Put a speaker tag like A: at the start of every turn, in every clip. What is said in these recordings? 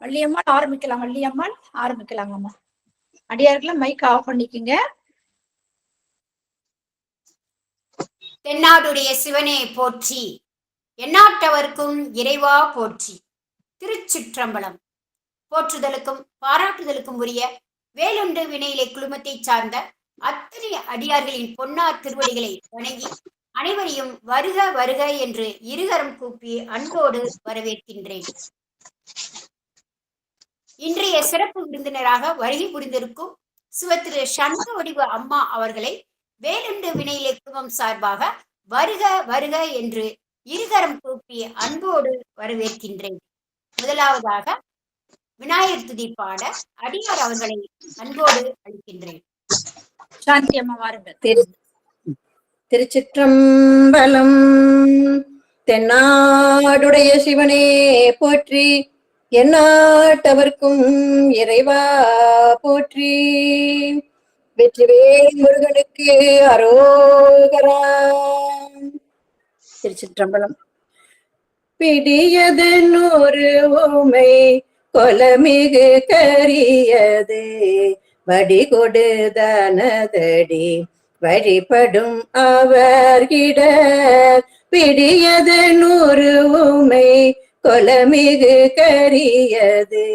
A: வள்ளியம்மாள் ஆரம்பிக்கலாம். Valliammal ஆரம்பிக்கலாங்கம்மா. அடியாருக்குள்ள mic of பண்ணிக்கங்க.
B: தென்னாடுடைய சிவனே போற்றி, எந்நாட்டவர்க்கும் இறைவா போற்றி. திருச்சிற்றம்பலம். போற்றுதலுக்கும் பாராட்டுதலுக்கும் உரிய வேலுண்டு வினையிலே குழுமத்தை சார்ந்த அத்தனை அடியார்களின் பொன்னார் திருவடிகளை வணங்கி அனைவரையும் வருக வருக என்று இருகரம் கூப்பி அன்போடு வரவேற்கின்றேன். இன்றைய சிறப்பு விருந்தினராக வருகை புரிந்திருக்கும் சிவத்திரு சண்முக வடிவ அம்மா அவர்களை வேலுண்டு வினையிலே குழுமம் சார்பாக வருக வருக என்று இருகரம் கூப்பி அன்போடு வரவேற்கின்றேன். முதலாவதாக விநாயகர் துதி பாட அடியார் அவர்களை அன்போடு அளிக்கின்றேன்.
A: சாந்தி அம்மா வாருங்க.
C: திருச்சிற்றம்பலம். தென்னாடுடைய சிவனே போற்றி, எந்நாட்டவர்க்கும் இறைவா போற்றி. வெற்றிவேல் முருகனுக்கு அரோகரா. திருச்சிற்றம்பலம். பிடியது 100 ஊமை கொலமிகு கரியது வடிகொடு தனதடி வழிபடும் அவர்கிட. பிடியது 100 ஊமை கொலமிகு கரியது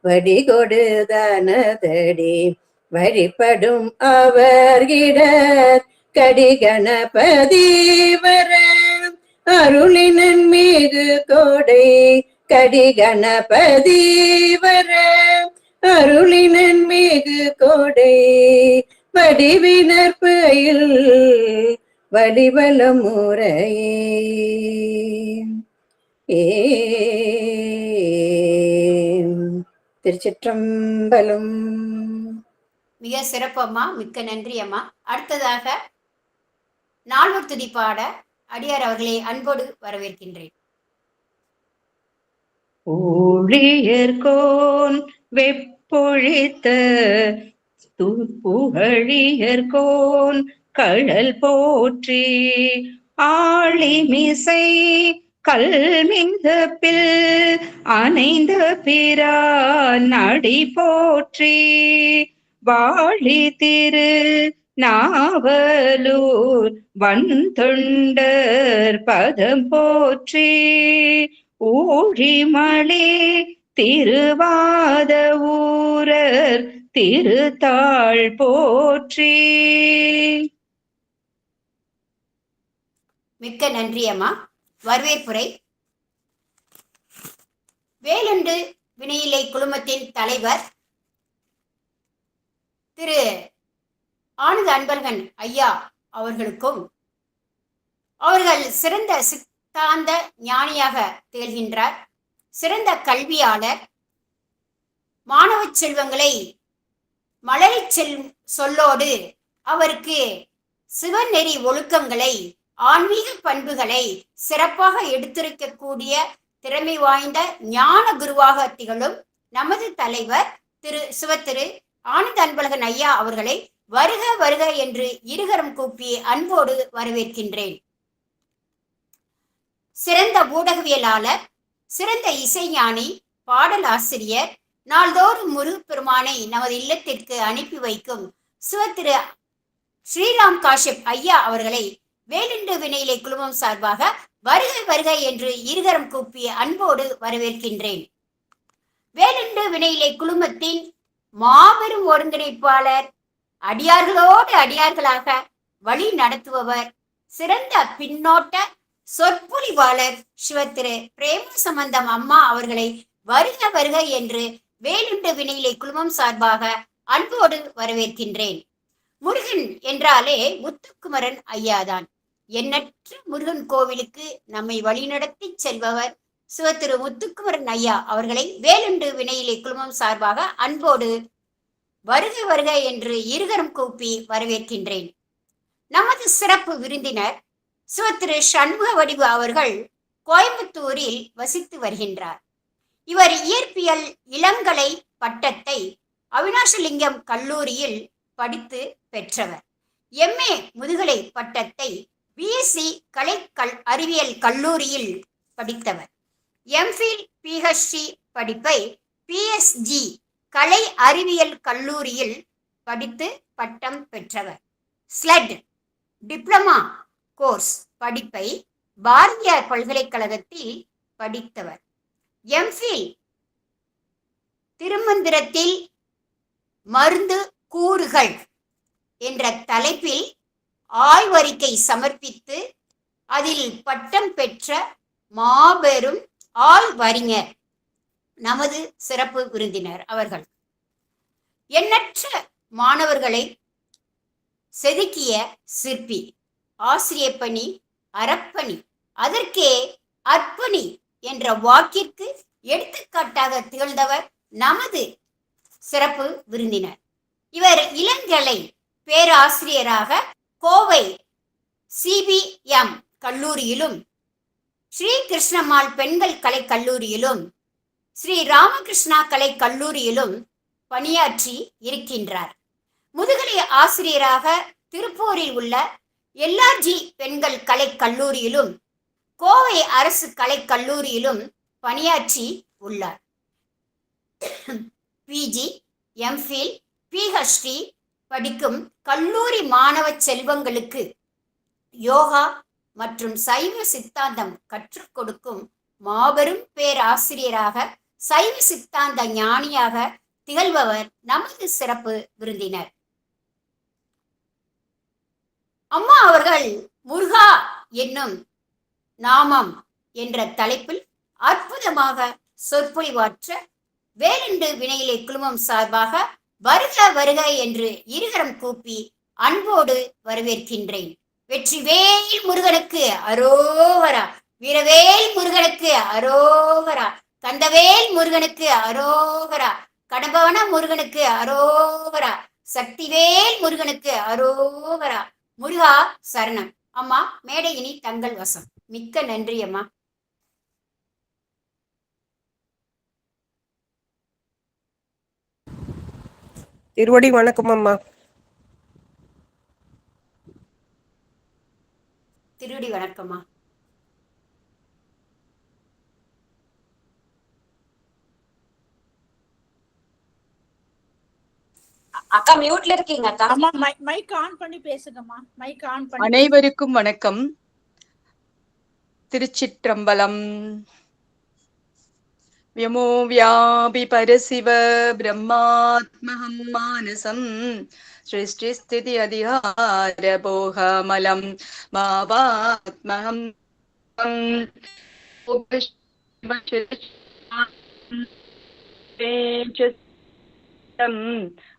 C: வடிகொடு தனதடி வழிபடும் அவர்கிட. கடிகணபதி வர அருளினன் மீது கோடை. கடிகணபதி வர அருளினன் மீது கோடை. வடிவினர் பயில் வழிவல முறையே. திருச்சிற்றம்பலம்.
B: மிக சிறப்பு அம்மா, மிக்க நன்றி அம்மா. அடுத்ததாக நால்வர் துதி பாட அடியார் அவர்களை அன்போடு வரவேற்கின்றேன்.
D: ஊழியர்கோன் வெப்பொழித்த புகழியர்கோன் கழல் போற்றி. ஆழிமிசை கல்மிந்தப்பில் அணைந்த பிரான் அடி போற்றி. வாழி திரு நாவலூர் வன்தொண்டர் பதம் போற்றி. ஊழிமளி திருவாத ஊரர் திருத்தாள் போற்றி.
B: மிக்க நன்றி அம்மா. வரவேற்புரை. வேலுண்டு வினையிலை குழுமத்தின் தலைவர் திரு ஆனந்த அன்பழகன் ஐயா அவர்களுக்கும், அவர்கள் சிறந்த சித்தாந்த ஞானியாக திகழ்கின்றார், சிறந்த கல்வியாளர், மாணவ செல்வங்களை மலரை சொல்லோடு அவருக்கு சிவநெறி ஒழுக்கங்களை ஆன்மீக பண்புகளை சிறப்பாக எடுத்திருக்கக்கூடிய திறமை வாய்ந்த ஞான குருவாக திகழும் நமது தலைவர் சிவத்திரு ஆனந்த அன்பழகன் ஐயா அவர்களை வருக வருக என்று இருகரம் கூப்பி அன்போடு வரவேற்கின்றேன். சிறந்த ஊடகவியலாளர், சிறந்த இசைஞானி, பாடலாசிரியர், நாள்தோறும் முருகப்பெருமானை நமது இல்லத்திற்கு அனுப்பி வைக்கும் சிவத்திரு ஸ்ரீராம் காஷ்யப் ஐயா அவர்களை வேலுண்டு வினையிலை குழுமம் சார்பாக வருக வருக என்று இருகரம் கூப்பி அன்போடு வரவேற்கின்றேன். வேலுண்டு வினையிலை குழுமத்தின் மாபெரும் ஒருங்கிணைப்பாளர், அடியார்களோடு அடியார்களாக வழி நடத்துபவர், சிறந்த பின்னோட்ட சொற்பொழிவாளர் சிவத்திரு பிரேம சம்பந்தம் அம்மா அவர்களை வருக வருக என்று வேலுண்டு வினையிலை குழுமம் சார்பாக அன்போடு வரவேற்கின்றேன். முருகன் என்றாலே முத்துக்குமரன் ஐயாதான். எண்ணற்ற முருகன் கோவிலுக்கு நம்மை வழிநடத்தி செல்பவர் சிவத்திரு முத்துக்குமரன் ஐயா அவர்களை வேலுண்டு வினையிலை குழுமம் சார்பாக அன்போடு வருக வருக என்று இருகரம் கூப்பி வரவேற்கின்றேன். நமது சிறப்பு விருந்தினர் சிவத்திரு சண்முக வடிவு அவர்கள் கோயம்புத்தூரில் வசித்து வருகின்றார். இவர் இயற்பியல் இளங்கலை பட்டத்தை அவினாஷலிங்கம் கல்லூரியில் படித்து பெற்றவர். MA முதுகலை பட்டத்தை BSc கலை அறிவியல் கல்லூரியில் படித்தவர். MPhil PhD படிப்பை PSG கலை அறிவியல் கல்லூரியில் படித்து பட்டம் பெற்றவர். ஸ்லட் டிப்ளமா கோர்ஸ் படிப்பை பாரதியார் பல்கலைக்கழகத்தில் படித்தவர். எம்ஃபில் திருமந்திரத்தில் மருந்து கூறுகள் என்ற தலைப்பில் ஆய்வறிக்கை சமர்ப்பித்து அதில் பட்டம் பெற்ற மாபெரும் ஆய்வறிஞர் நமது சிறப்பு விருந்தினர் அவர்கள். எண்ணற்ற மாணவர்களை செதுக்கிய சிற்பி, ஆசிரியப் பணி அறப்பணி, அதற்கே அர்ப்பணி என்ற வாக்கிற்கு எடுத்துக்காட்டாக திகழ்ந்தவர் நமது சிறப்பு விருந்தினர். இவர் இளங்கலை பேராசிரியராக கோவை CBM கல்லூரியிலும், ஸ்ரீ கிருஷ்ணம்மாள் பெண்கள் கலை கல்லூரியிலும், ஸ்ரீ ராமகிருஷ்ணா கலை கல்லூரியிலும் பணியாற்றி இருக்கின்றார். முதுகலை ஆசிரியராக திருப்பூரில் உள்ள LRG பெண்கள் கலை கல்லூரியிலும், கோவை அரசு கலை கல்லூரியிலும் பணியாற்றி உள்ளார். PG, MPhil, PhD படிக்கும் கல்லூரி மாணவ செல்வங்களுக்கு யோகா மற்றும் சைவ சித்தாந்தம் கற்றுக் கொடுக்கும் மாபெரும் பேராசிரியராக, சைவ சித்தாந்த ஞானியாக திகழ்பவர் நமது சிறப்பு விருந்தினர். அம்மா அவர்கள் முருகா என்னும் நாமம் என்ற தலைப்பில் அற்புதமாக சொற்பொழிவாற்ற வேலண்டு வினையிலே குழுமம் சார்பாக வருக வருக என்று இருகரம் கூப்பி அன்போடு வரவேற்கின்றேன். வெற்றிவேல் முருகனுக்கு அரோகரா, வீரவேல் முருகனுக்கு அரோகரா, கந்தவேல் முருகனுக்கு அரோகரா, கடம்பவன முருகனுக்கு அரோகரா, சக்திவேல் முருகனுக்கு அரோகரா. முருகா சரணம். அம்மா, மேடை இனி தங்கள் வசம். மிக்க நன்றி அம்மா.
E: திருவடி வணக்கம் அம்மா.
B: திருவடி வணக்கம்மா.
F: அக்கா மியூட்ல இருக்கீங்க அக்கா.
A: அம்மா மைக் ஆன் பண்ணி பேசுங்கம்மா. மைக் ஆன் பண்ணி.
G: அனைவருக்கும் வணக்கம். திருச்சிற்றம்பலம். வியமோ வியாபி பரசிவ பிரம்மாத்மஹம் மானசம் சிருஷ்டி ஸ்திதி அதிகார போகமலம் பாவாத்மஹம்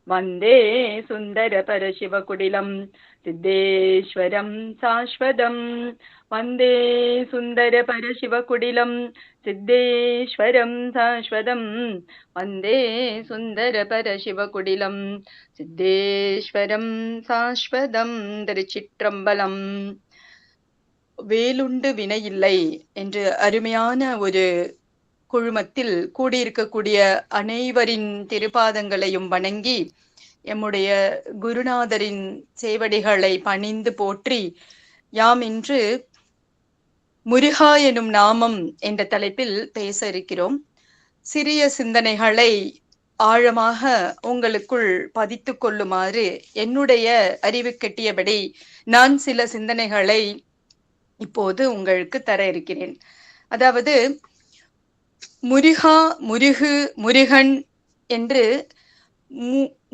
G: வந்தே சுந்தர பரசிவகுடிலம் சித்தேஸ்வரம் சாஸ்வதம். வந்தே சுந்தர பரசிவகுடிலம் சித்தேஸ்வரம் சாஸ்வதம். வந்தே சுந்தர பரசிவகுடிலம் சித்தேஸ்வரம் சாஸ்வதம். திருச்சிற்றம்பலம். வேலுண்டு வினையில்லை என்று அருமையான ஒரு குழுமத்தில் கூடியிருக்கக்கூடிய அனைவரின் திருப்பாதங்களையும் வணங்கி எம்முடைய குருநாதரின் சேவடிகளை பணிந்து போற்றி யாம் இன்று முருகா எனும் நாமம் என்ற தலைப்பில் பேச இருக்கிறோம். சிறிய சிந்தனைகளை ஆழமாக உங்களுக்குள் பதித்து கொள்ளுமாறு என்னுடைய அறிவு கெட்டியபடி நான் சில சிந்தனைகளை இப்போது உங்களுக்கு தர இருக்கிறேன். அதாவது முருகா, முருகு, முருகன் என்று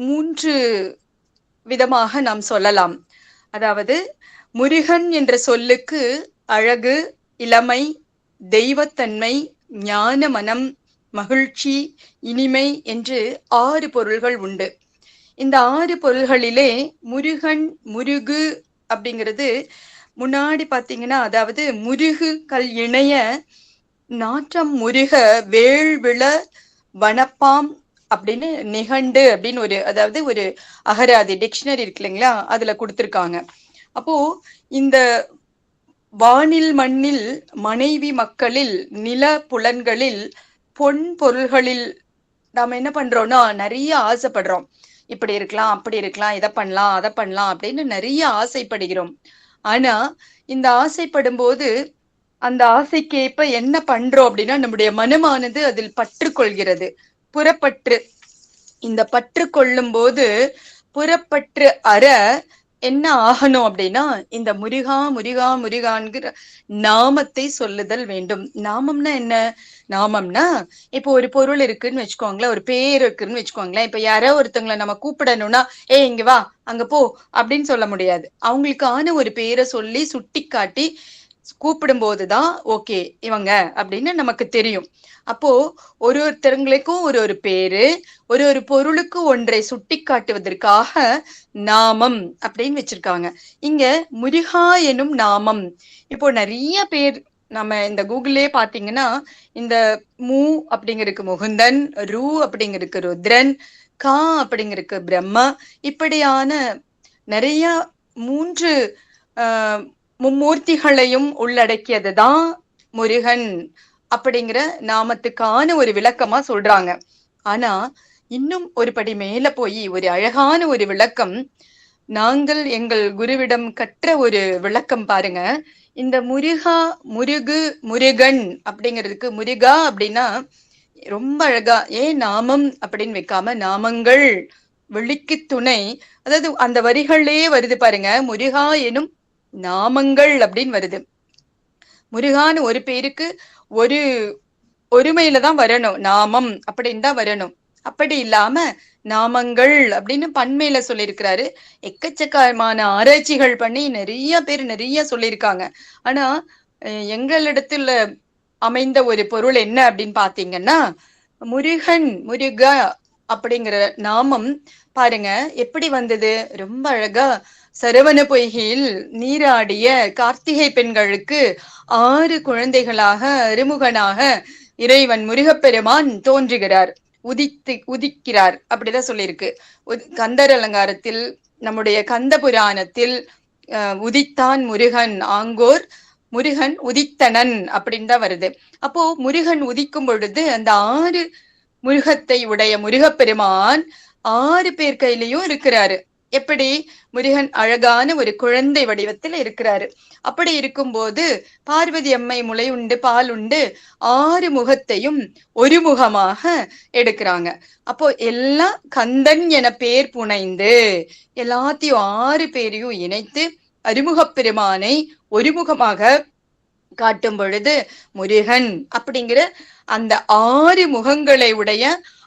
G: மூன்று விதமாக நாம் சொல்லலாம். அதாவது முருகன் என்ற சொல்லுக்கு அழகு, இளமை, தெய்வத்தன்மை, ஞான மனம், மகிழ்ச்சி, இனிமை என்று 6 பொருள்கள் உண்டு. இந்த 6 பொருள்களிலே முருகன், முருகு அப்படிங்கிறது முன்னாடி பார்த்தீங்கன்னா, அதாவது முருகு கல் இணைய நாற்றம் முருக வேள் விழ வனப்பாம் அப்படின்னு நிகண்டு அப்படின்னு அதாவது ஒரு அகராதி டிக்ஷனரி இருக்கு இல்லைங்களா, அதுல கொடுத்திருக்காங்க. அப்போ இந்த வானில் மண்ணில் மனைவி மக்களில் நில புலன்களில் பொன் பொருள்களில் நாம என்ன பண்றோம்னா நிறைய ஆசைப்படுறோம். இப்படி இருக்கலாம், அப்படி இருக்கலாம், இதை பண்ணலாம், அதை பண்ணலாம் அப்படின்னு நிறைய ஆசைப்படுகிறோம். ஆனா இந்த ஆசைப்படும் போது அந்த ஆசைக்கேற்ப என்ன பண்றோம் அப்படின்னா நம்முடைய மனமானது அதில் பற்று கொள்கிறது. புறப்பற்று. இந்த பற்று கொள்ளும் போது புறப்பற்று அற என்ன ஆகணும் அப்படின்னா இந்த முருகா முருகா முருகான்கிற நாமத்தை சொல்லுதல் வேண்டும். நாமம்னா என்ன? நாமம்னா இப்போ ஒரு பொருள் இருக்குன்னு வச்சுக்கோங்களேன், ஒரு பேர் இருக்குன்னு வச்சுக்கோங்களேன். இப்ப யாரோ ஒருத்தவங்களை நம்ம கூப்பிடணும்னா இங்க வா அங்க போ அப்படின்னு சொல்ல முடியாது. அவங்களுக்கான ஒரு பேரை சொல்லி சுட்டி காட்டி கூப்பிடும் போதுதான் ஓகே இவங்க அப்படின்னு நமக்கு தெரியும். அப்போ ஒருத்தருங்களுக்கும் ஒரு பேரு, ஒரு பொருளுக்கு ஒன்றை சுட்டி காட்டுவதற்காக நாமம் அப்படின்னு வச்சிருக்காங்க. இங்க முருகா எனும் நாமம். இப்போ நிறைய பேர் நம்ம இந்த கூகுள்லயே பாத்தீங்கன்னா இந்த மூ அப்படிங்கிறதுக்கு முகுந்தன், ரூ அப்படிங்கிறதுக்கு ருத்ரன், கா அப்படிங்கிறதுக்கு பிரம்மா, இப்படியான நிறைய 3 மும்மூர்த்திகளையும் உள்ளடக்கியதுதான் முருகன் அப்படிங்கிற நாமத்துக்கான ஒரு விளக்கமா சொல்றாங்க. ஆனா இன்னும் ஒரு படி மேல போய் ஒரு அழகான ஒரு விளக்கம் நாங்கள் எங்கள் குருவிடம் கற்ற ஒரு விளக்கம் பாருங்க. இந்த முருகா முருகு முருகன் அப்படிங்கிறதுக்கு முருகா அப்படின்னா ரொம்ப அழகா ஏன் நாமம் அப்படின்னு வைக்காம நாமங்கள் வெளிக்கு துணை, அதாவது அந்த வரிகளே வருது பாருங்க, முருகா எனும் நாமங்கள் அப்படின்னு வருது. முருகான்னு ஒரு பேருக்கு ஒரு ஒருமையில தான் வரணும், நாமம் அப்படின்னு தான் வரணும். அப்படி இல்லாம நாமங்கள் அப்படின்னு பன்மையில சொல்லியிருக்கிறாரு. எக்கச்சக்கமான ஆராய்ச்சிகள் பண்ணி நிறைய பேர் நிறைய சொல்லியிருக்காங்க. ஆனா எங்களிடத்துல அமைந்த ஒரு பொருள் என்ன அப்படின்னு பாத்தீங்கன்னா முருகன் முருகா அப்படிங்கிற நாமம் பாருங்க எப்படி வந்தது. ரொம்ப அழகா சரவண பொய்கையில் நீராடிய கார்த்திகை பெண்களுக்கு 6 குழந்தைகளாக அறிமுகனாக இறைவன் முருகப்பெருமான் தோன்றுகிறார், உதிக்கிறார் அப்படிதான் சொல்லியிருக்கு. கந்தர் அலங்காரத்தில் நம்முடைய கந்த புராணத்தில் உதித்தான் முருகன் ஆங்கோர் முருகன் உதித்தனன் அப்படின்னு தான் வருது. அப்போ முருகன் உதிக்கும் பொழுது அந்த 6 முருகத்தை உடைய முருகப்பெருமான் 6 பேர் கையிலையும் இருக்கிறாரு. எப்படி? முருகன் அழகான ஒரு குழந்தை வடிவத்தில் இருக்கிறாரு. அப்படி இருக்கும்போது பார்வதி அம்மை முளை உண்டு பால் உண்டு 6 முகத்தையும் ஒரு முகமாக எடுக்கிறாங்க. அப்போ எல்லாம் கந்தன் என பேர் புனைந்து எல்லாத்தையும் 6 பேரையும் இணைத்து அறிமுகப் பெருமானை ஒருமுகமாக காட்டும் பொழுது முருகன் அப்படிங்கிற அந்த 6 முகங்களை உடைய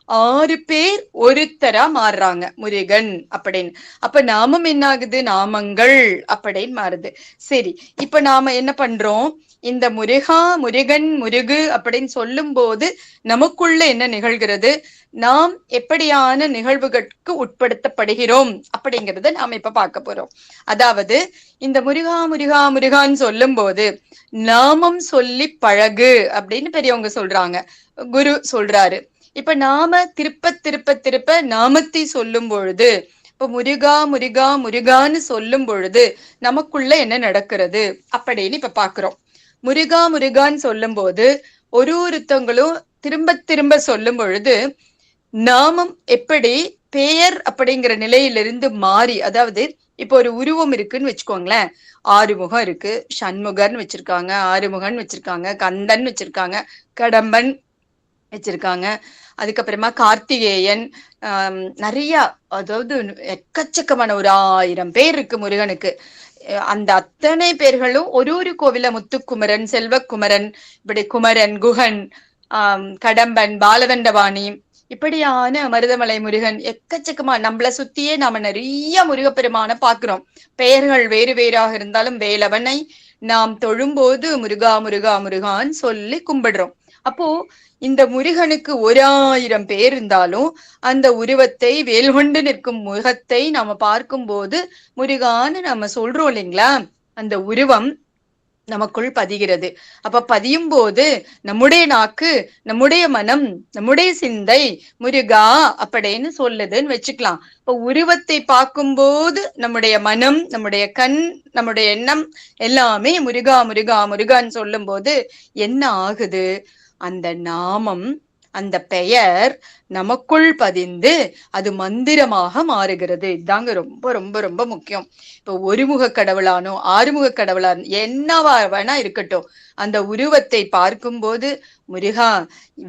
G: 6 பேர் ஒருத்தரா மாறுறாங்க முருகன் அப்படின்னு. அப்ப நாமம் என்ன ஆகுது? நாமங்கள் அப்படின்னு மாறுது. சரி, இப்ப நாம என்ன பண்றோம்? இந்த முருகா முருகன் முருகு அப்படின்னு சொல்லும் போது நமக்குள்ள என்ன நிகழ்கிறது, நாம் எப்படியான நிகழ்வுகளுக்கு உட்படுத்தப்படுகிறோம் அப்படிங்கறத நாம இப்ப பார்க்க போறோம். அதாவது இந்த முருகா முருகா முருகான்னு சொல்லும் போது நாமம் சொல்லி பழகு அப்படின்னு பெரியவங்க சொல்றாங்க, குரு சொல்றாரு. இப்ப நாம திருப்ப திருப்ப திருப்ப நாமத்தை சொல்லும் பொழுது, இப்ப முருகா முருகா முருகான்னு சொல்லும் பொழுது நமக்குள்ள என்ன நடக்கிறது அப்படின்னு இப்ப பாக்குறோம். முருகா முருகான்னு சொல்லும் போது ஒருத்தவங்களும் திரும்ப திரும்ப சொல்லும் பொழுது நாமம் எப்படி பெயர் அப்படிங்கிற நிலையிலிருந்து மாறி, அதாவது இப்போ ஒரு உருவம் இருக்குன்னு வச்சுக்கோங்களேன், 6 முகம் இருக்கு, சண்முகர்னு வச்சிருக்காங்க, 6 முகன் வச்சிருக்காங்க, கந்தன் வச்சிருக்காங்க, கடம்பன் வச்சிருக்காங்க, அதுக்கப்புறமா கார்த்திகேயன், நிறைய, அதாவது எக்கச்சக்கமான ஒரு 1000 பேர் இருக்கு முருகனுக்கு. அந்த அத்தனை பேர்களும் ஒரு கோவில முத்துக்குமரன், செல்வக்குமரன், இப்படி குமரன், குகன், கடம்பன், பாலதண்டவாணி, இப்படியான மருதமலை முருகன், எக்கச்சக்கமா நம்மள சுத்தியே நாம நிறைய முருகப்பெருமான பாக்குறோம். பெயர்கள் வேறு வேறாக இருந்தாலும் வேலவனை நாம் தொழும்போது முருகா முருகா முருகான்னு சொல்லி கும்பிடுறோம். அப்போ இந்த முருகனுக்கு 1000 பேர் இருந்தாலும் அந்த உருவத்தை, வேல் கொண்டு நிற்கும் முகத்தை நாம பார்க்கும் போது முருகான்னு நம்ம சொல்றோம் இல்லைங்களா, அந்த உருவம் நமக்குள் பதிகிறது. அப்ப பதியும் போது நம்முடைய நாக்கு, நம்முடைய மனம், நம்முடைய சிந்தை முருகா அப்படின்னு சொல்லுதுன்னு வச்சுக்கலாம். இப்ப உருவத்தை பார்க்கும்போது நம்முடைய மனம், நம்முடைய கண், நம்முடைய எண்ணம் எல்லாமே முருகா முருகா முருகான்னு சொல்லும் போது என்ன ஆகுது? அந்த நாமம் அந்த பெயர் நமக்குள் பதிந்து அது மந்திரமாக மாறுகிறது. இதாங்க ரொம்ப ரொம்ப ரொம்ப முக்கியம். இப்ப ஒருமுக கடவுளானோ ஆறுமுக கடவுளானோ என்னவா வேணா இருக்கட்டும், அந்த உருவத்தை பார்க்கும்போது முருகா,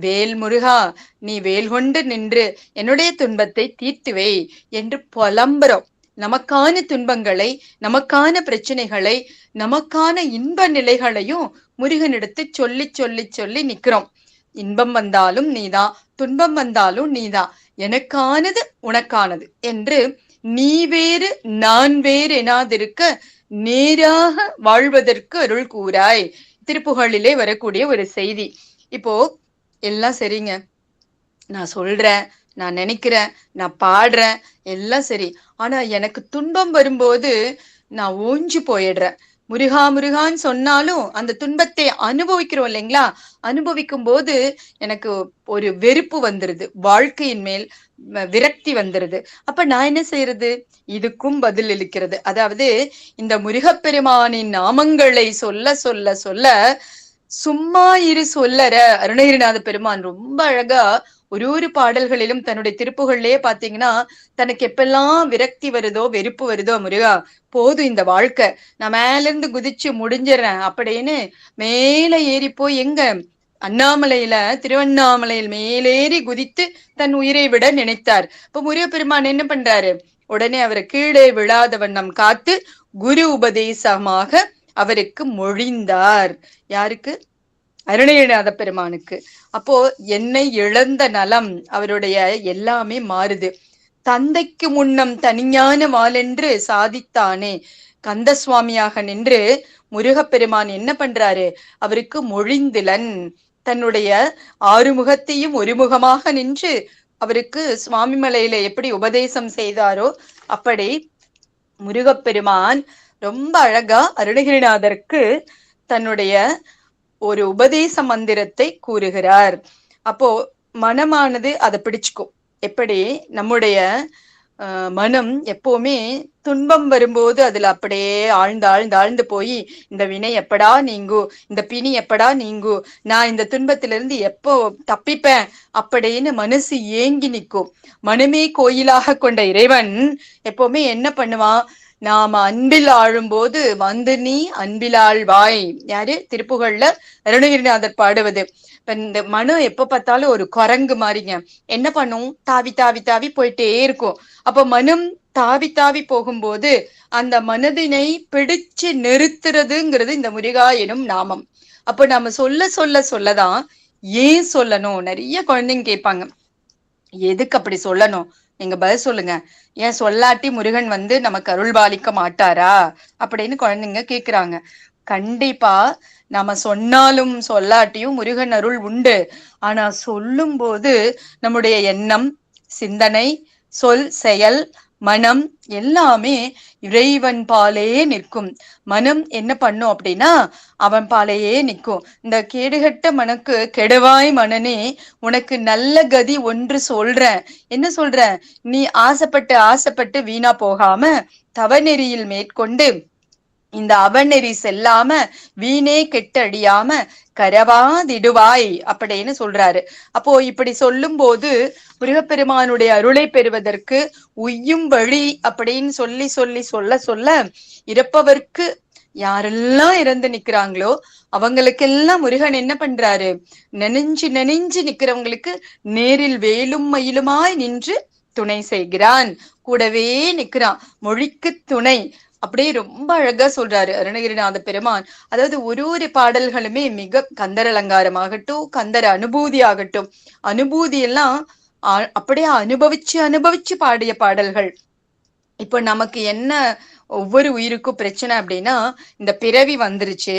G: வேல் முருகா, நீ வேல் கொண்டு நின்று என்னுடைய துன்பத்தை தீர்த்துவை என்று புலம்புறோம். நமக்கான துன்பங்களை, நமக்கான பிரச்சனைகளை, நமக்கான இன்ப நிலைகளையும் முருகனிடத்து சொல்லி சொல்லி சொல்லி நிக்கிறோம். இன்பம் வந்தாலும் நீதான், துன்பம் வந்தாலும் நீதான், எனக்கானது உனக்கானது என்று நீ வேறு நான் வேறு எனாதிருக்க நேராக வாழ்வதற்கு அருள் கூறாய். திருப்புகழிலே வரக்கூடிய ஒரு செய்தி. இப்போ எல்லாம் சரிங்க, நான் சொல்றேன், நான் நினைக்கிறேன், நான் பாடுறேன், எல்லாம் சரி. ஆனா எனக்கு துன்பம் வரும்போது நான் ஓஞ்சு போயிடுறேன். முருகா முருகான்னு சொன்னாலும் அந்த துன்பத்தை அனுபவிக்கிறோம் இல்லைங்களா? அனுபவிக்கும் போது எனக்கு ஒரு வெறுப்பு வந்துருது, வாழ்க்கையின் மேல் விரக்தி வந்துருது. அப்ப நான் என்ன செய்யறது? இதுக்கும் பதில் இருக்கிறது. அதாவது இந்த முருகப்பெருமானின் நாமங்களை சொல்ல சொல்ல சொல்ல சும்மா இரு சொல்லற அருணகிரிநாத பெருமான் ரொம்ப அழகா ஒரு பாடல்களிலும் தன்னுடைய திருப்புகள்லயே பாத்தீங்கன்னா, தனக்கு எப்பெல்லாம் விரக்தி வருதோ வெறுப்பு வருதோ, முருகா போதும் இந்த வாழ்க்கை, நான் மேல இருந்து குதிச்சு முடிஞ்சிடறேன் அப்படின்னு மேல ஏறி போய் எங்க அண்ணாமலையில திருவண்ணாமலையில் மேலேறி குதித்து தன் உயிரை விட நினைத்தார். இப்ப முருகப்பெருமான் என்ன பண்றாரு? உடனே அவரை கீழே விழாத வண்ணம் காத்து குரு உபதேசமாக அவருக்கு மொழிந்தார். யாருக்கு? அருணகிரிநாத பெருமானுக்கு. அப்போ என்னை இழந்த நலம், அவருடைய எல்லாமே மாறுது. தந்தைக்கு முன்னம் தனிஞான வாளென்று சாதித்தானே கந்த சுவாமியாக நின்று முருகப்பெருமான் என்ன பண்றாரு? அவருக்கு மொழிந்திலன், தன்னுடைய ஆறுமுகத்தையும் ஒருமுகமாக நின்று அவருக்கு சுவாமி மலையில எப்படி உபதேசம் செய்தாரோ அப்படி முருகப்பெருமான் ரொம்ப அழகா அருணகிரிநாதருக்கு தன்னுடைய ஒரு உபதேச மந்திரத்தை கூறுகிறார். அப்போ மனமானது அதை பிடிச்சுக்கும். எப்படி நம்முடைய மனம் எப்பவுமே துன்பம் வரும்போது அதுல அப்படியே ஆழ்ந்து போய் இந்த வினை எப்படா நீங்கு, இந்த பிணி எப்படா நீங்கு, நான் இந்த துன்பத்திலிருந்து எப்போ தப்பிப்பேன் அப்படின்னு மனசு ஏங்கி நிற்கும். மனமே கோயிலாக கொண்ட இறைவன் எப்பவுமே என்ன பண்ணுவான்? நாம அன்பில் ஆழும்போது வந்து நீ அன்பில் ஆழ்வாய். யாரு? திருப்புகழ்ல அருணகிரிநாதர் பாடுவது. இப்ப இந்த மனம் எப்ப பார்த்தாலும் ஒரு குரங்கு மாதிரிங்க, என்ன பண்ணும்? தாவி தாவி தாவி போயிட்டே இருக்கும். அப்ப மனம் தாவி தாவி போகும்போது அந்த மனதினை பிடிச்சு நிறுத்துறதுங்கிறது இந்த முருகா எனும் நாமம். அப்ப நாம சொல்ல சொல்ல சொல்லதான். ஏன் சொல்லணும்? நிறைய குழந்தைங்க கேட்பாங்க, எதுக்கு அப்படி சொல்லணும்? நீங்க பதில் சொல்லுங்க. ஏன் சொல்லாட்டி முருகன் வந்து நமக்கு அருள் பாலிக்க மாட்டாரா அப்படின்னு குழந்தைங்க கேக்குறாங்க. கண்டிப்பா நாம சொன்னாலும் சொல்லாட்டியும் முருகன் அருள் உண்டு. ஆனா சொல்லும் போது நம்முடைய எண்ணம், சிந்தனை, சொல், செயல், மனம் எல்லாமே இறைவன் பாலே நிற்கும். மனம் என்ன பண்ணும் அப்படின்னா அவன் பாலையே நிற்கும். இந்த கேடுகட்ட மனக்கு கெடுவாய் மனனே, உனக்கு நல்ல கதி ஒன்று சொல்றேன். என்ன சொல்ற? நீ ஆசைப்பட்டு ஆசைப்பட்டு வீணா போகாம தவநெறியில் மேற்கொண்டு இந்த அவநெறி செல்லாம வீணே கெட்டடியாம கரவாதிடுவாய் அப்படின்னு சொல்றாரு. அப்போ இப்படி சொல்லும் போது முருகப்பெருமானுடைய அருளை பெறுவதற்கு உய்யும் வழி அப்படின்னு சொல்லி சொல்லி சொல்ல சொல்ல இறப்பவர்க்கு யாரெல்லாம் இறந்து நிக்கிறாங்களோ அவங்களுக்கெல்லாம் முருகன் என்ன பண்றாரு? நெனஞ்சு நெனஞ்சு நிக்கிறவங்களுக்கு நேரில் வேலும் மயிலுமாய் நின்று துணை செய்கிறான். கூடவே நிக்கிறான், மொழிக்கு துணை. அப்படியே ரொம்ப அழகா சொல்றாரு அருணகிரிநாத பெருமான். அதாவது ஒரு பாடல்களுமே மிக கந்தர் அலங்காரமாகட்டும், கந்தர் அனுபூதி ஆகட்டும், அனுபூதி எல்லாம் அப்படியே அனுபவிச்சு பாடிய பாடல்கள். இப்போ நமக்கு என்ன ஒவ்வொரு உயிருக்கும் பிரச்சனை அப்படின்னா, இந்த பிறவி வந்துருச்சு,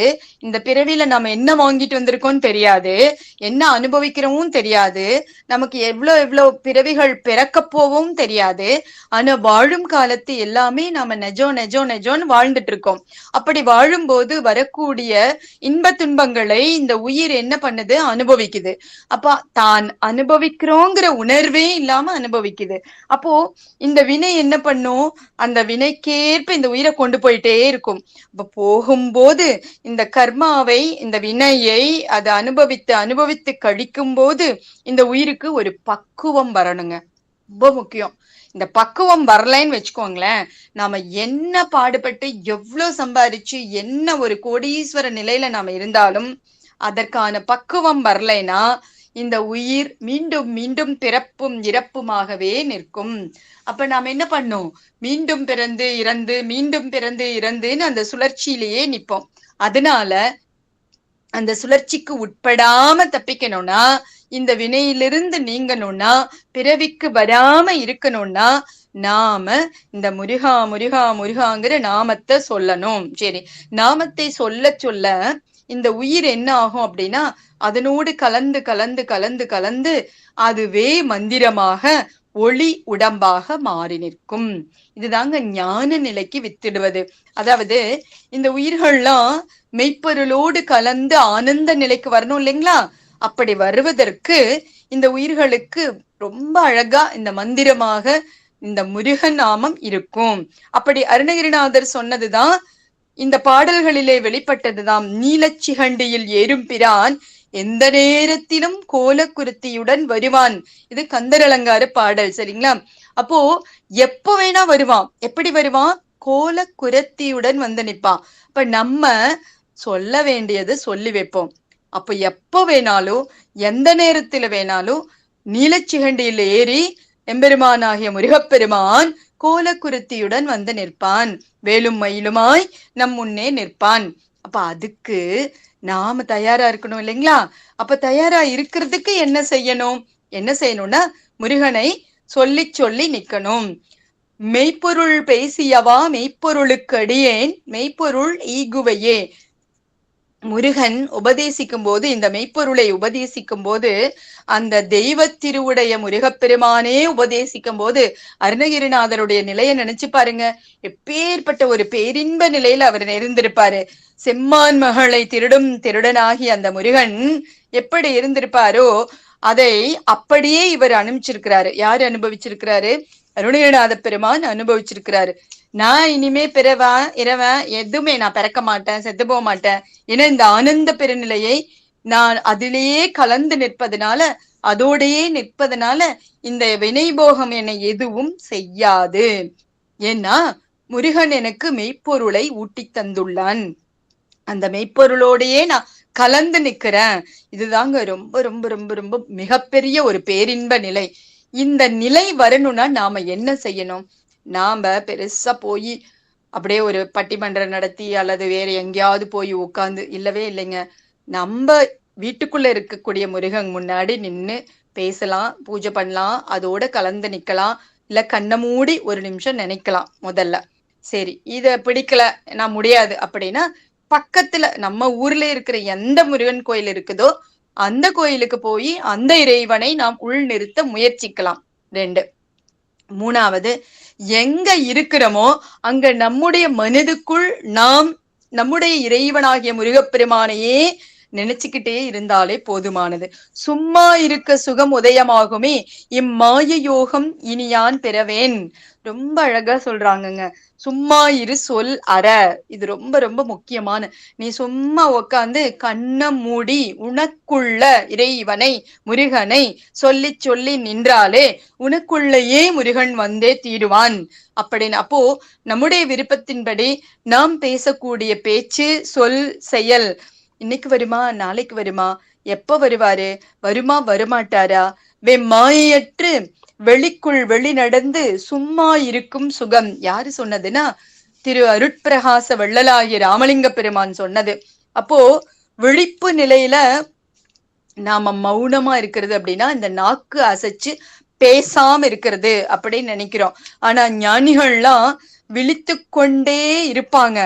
G: இந்த பிறவியில நம்ம என்ன வாங்கிட்டு வந்திருக்கோம்னு தெரியாது, என்ன அனுபவிக்கிறோமும் தெரியாது, நமக்கு எவ்வளவு பிறவிகள் பிறக்க போவும் தெரியாது. ஆனா வாழும் காலத்து எல்லாமே நாம நெஜோன்னு வாழ்ந்துட்டு இருக்கோம். அப்படி வாழும்போது வரக்கூடிய இன்ப துன்பங்களை இந்த உயிர் என்ன பண்ணுது? அனுபவிக்குது. அப்ப தான் அனுபவிக்கிறோங்கிற உணர்வே இல்லாம அனுபவிக்குது. அப்போ இந்த வினை என்ன பண்ணும்? அந்த வினைக்கேற்ப இந்த உயிரை கொண்டு போயிட்டே இருக்கும். அப்ப போகும்போது இந்த கர்மாவை, இந்த வினையை அதை அனுபவித்து அனுபவித்து கழிக்கும் போது இந்த உயிருக்கு ஒரு பக்குவம் வரணுங்க. ரொம்ப முக்கியம். இந்த பக்குவம் வரலைன்னு வச்சுக்கோங்களேன், நாம என்ன பாடுபட்டு எவ்வளவு சம்பாதிச்சு என்ன ஒரு கோடீஸ்வர நிலையில நாம இருந்தாலும் அதற்கான பக்குவம் வரலைன்னா இந்த உயிர் மீண்டும் மீண்டும் பிறப்பும் இறப்புமாகவே நிற்கும். அப்ப நாம என்ன பண்ணோம்? மீண்டும் பிறந்து இறந்து மீண்டும் பிறந்து இறந்துன்னு அந்த சுழற்சியிலேயே நிற்போம். அதனால அந்த சுழற்சிக்கு உட்படாம தப்பிக்கணும்னா, இந்த வினையிலிருந்து நீங்கணும்னா, பிறவிக்கு வராம இருக்கணும்னா நாம இந்த முருகா முருகா முருகாங்கிற நாமத்தை சொல்லணும். சரி, நாமத்தை சொல்ல சொல்ல இந்த உயிர் என்ன ஆகும் அப்படின்னா அதனோடு கலந்து கலந்து கலந்து கலந்து அதுவே மந்திரமாக ஒளி உடம்பாக மாறி நிற்கும். இதுதாங்க ஞான நிலைக்கு வித்திடுவது. அதாவது இந்த உயிர்கள்லாம் மெய்ப்பொருளோடு கலந்து ஆனந்த நிலைக்கு வரணும் இல்லைங்களா? அப்படி வருவதற்கு இந்த உயிர்களுக்கு ரொம்ப அழகா இந்த மந்திரமாக இந்த முருகன் நாமம் இருக்கும். அப்படி அருணகிரிநாதர் சொன்னதுதான் இந்த பாடல்களிலே வெளிப்பட்டதுதான். நீலச்சிகண்டியில் ஏறும் பிரான் எந்த நேரத்திலும் கோலக்குருத்தியுடன் வருவான். இது கந்தர் அலங்கார பாடல். சரிங்களா? அப்போ எப்ப வேணா வருவான். எப்படி வருவான்? கோலக்குருத்தியுடன் வந்து நிற்பான். அப்ப நம்ம சொல்ல வேண்டியது சொல்லி வைப்போம். அப்ப எப்ப வேணாலும் எந்த நேரத்துல வேணாலும் நீலச்சிகண்டியில் ஏறி எம்பெருமானாகிய முருகப்பெருமான் கோலக்குருத்தியுடன் வந்து நிற்பான். வேலும் மயிலுமாய் நம் முன்னே நிற்பான். அப்ப அதுக்கு நாம தயாரா இருக்கணும் இல்லைங்களா? அப்ப தயாரா இருக்கிறதுக்கு என்ன செய்யணும்? என்ன செய்யணும்னா முருகனை சொல்லி சொல்லி நிக்கணும். மெய்ப்பொருள் பேசியவா மெய்ப்பொருளுக்கு அடியேன் மெய்ப்பொருள் ஈகுவையே. முருகன் உபதேசிக்கும் போது, இந்த மெய்ப்பொருளை உபதேசிக்கும் போது, அந்த தெய்வ திருவுடைய முருகப்பெருமானே உபதேசிக்கும் போது அருணகிரிநாதருடைய நிலையை நினைச்சு பாருங்க. எப்பேற்பட்ட ஒரு பேரின்ப நிலையில அவர் இருந்திருப்பாரு. செம்மான் மகளை திருடும் திருடனாகி அந்த முருகன் எப்படி இருந்திருப்பாரோ அதை அப்படியே இவர் அனுபவிச்சிருக்கிறாரு. யாரு அனுபவிச்சிருக்கிறாரு? அருணகிரிநாத பெருமான் அனுபவிச்சிருக்கிறாரு. நான் இனிமே பிறவன் இரவன் எதுவுமே நான் பிறக்க மாட்டேன், செத்து போக மாட்டேன். ஏன்னா இந்த ஆனந்த பெருநிலையை நான் அதிலேயே கலந்து நிற்பதனால, அதோடையே நிற்பதனால இந்த வினைபோகம் என்னை எதுவும் செய்யாது. ஏன்னா முருகன் எனக்கு மெய்ப்பொருளை ஊட்டி தந்துள்ளான். அந்த மெய்ப்பொருளோடையே நான் கலந்து நிக்கிறேன். இதுதாங்க ரொம்ப ரொம்ப ரொம்ப ரொம்ப மிகப்பெரிய ஒரு பேரின்ப நிலை. இந்த நிலை வரணும்னா நாம என்ன செய்யணும்? நாம பெருசா போய் அப்படியே ஒரு பட்டிமன்றம் நடத்தி அல்லது வேற எங்கேயாவது போய் உட்கார்ந்து இல்லவே இல்லைங்க. நம்ம வீட்டுக்குள்ள இருக்கக்கூடிய முருகன் முன்னாடி நின்னு பேசலாம், பூஜை பண்ணலாம், அதோட கலந்து நிக்கலாம். இல்ல கண்ணை மூடி ஒரு நிமிஷம் நினைக்கலாம் முதல்ல. சரி, இத பிடிக்கல, நான் முடியாது அப்படின்னா பக்கத்துல நம்ம ஊர்ல இருக்கிற எந்த முருகன் கோயில் இருக்குதோ அந்த கோயிலுக்கு போய் அந்த இறைவனை நாம் உள் நிறுத்த முயற்சிக்கலாம். 2. 3வது, எங்க இருக்கிறோமோ அங்க நம்முடைய மனதுக்குள் நாம் நம்முடைய இறைவனாகிய முருகப்பெருமானையே நினைச்சுக்கிட்டே இருந்தாலே போதுமானது. சும்மா இருக்க சுகம் உதயமாகுமே இம்மாய யோகம் இனி யான் பெறவேன். ரொம்ப அழகா சொல்றாங்கங்க. சும்மா இரு சொல் அற. இது ரொம்ப ரொம்ப முக்கியமான. நீ சும்மா உக்காந்து கண்ணை மூடி உனக்குள்ள இறைவனை முருகனை சொல்லி சொல்லி நின்றாலே உனக்குள்ளேயே முருகன் வந்தே தீருவான் அப்படின்னு. அப்போ நம்முடைய விருப்பத்தின்படி நாம் பேசக்கூடிய பேச்சு, சொல், செயல் இன்னைக்கு வருமா, நாளைக்கு வருமா, எப்ப வருவாரு, வருமா வரமாட்டாரா, மாயையற்று வெளிக்குள் வெளி நடந்து சும்மா இருக்கும் சுகம். யாரு சொன்னதுன்னா திரு அருட்பிரகாச வள்ளலாகிய ராமலிங்க பெருமான் சொன்னது. அப்போ விழிப்பு நிலையில நாம மௌனமா இருக்கிறது அப்படின்னா இந்த நாக்கு அசைச்சு பேசாம இருக்கிறது அப்படின்னு நினைக்கிறோம். ஆனா ஞானிகள்லாம் விழித்து கொண்டே இருப்பாங்க.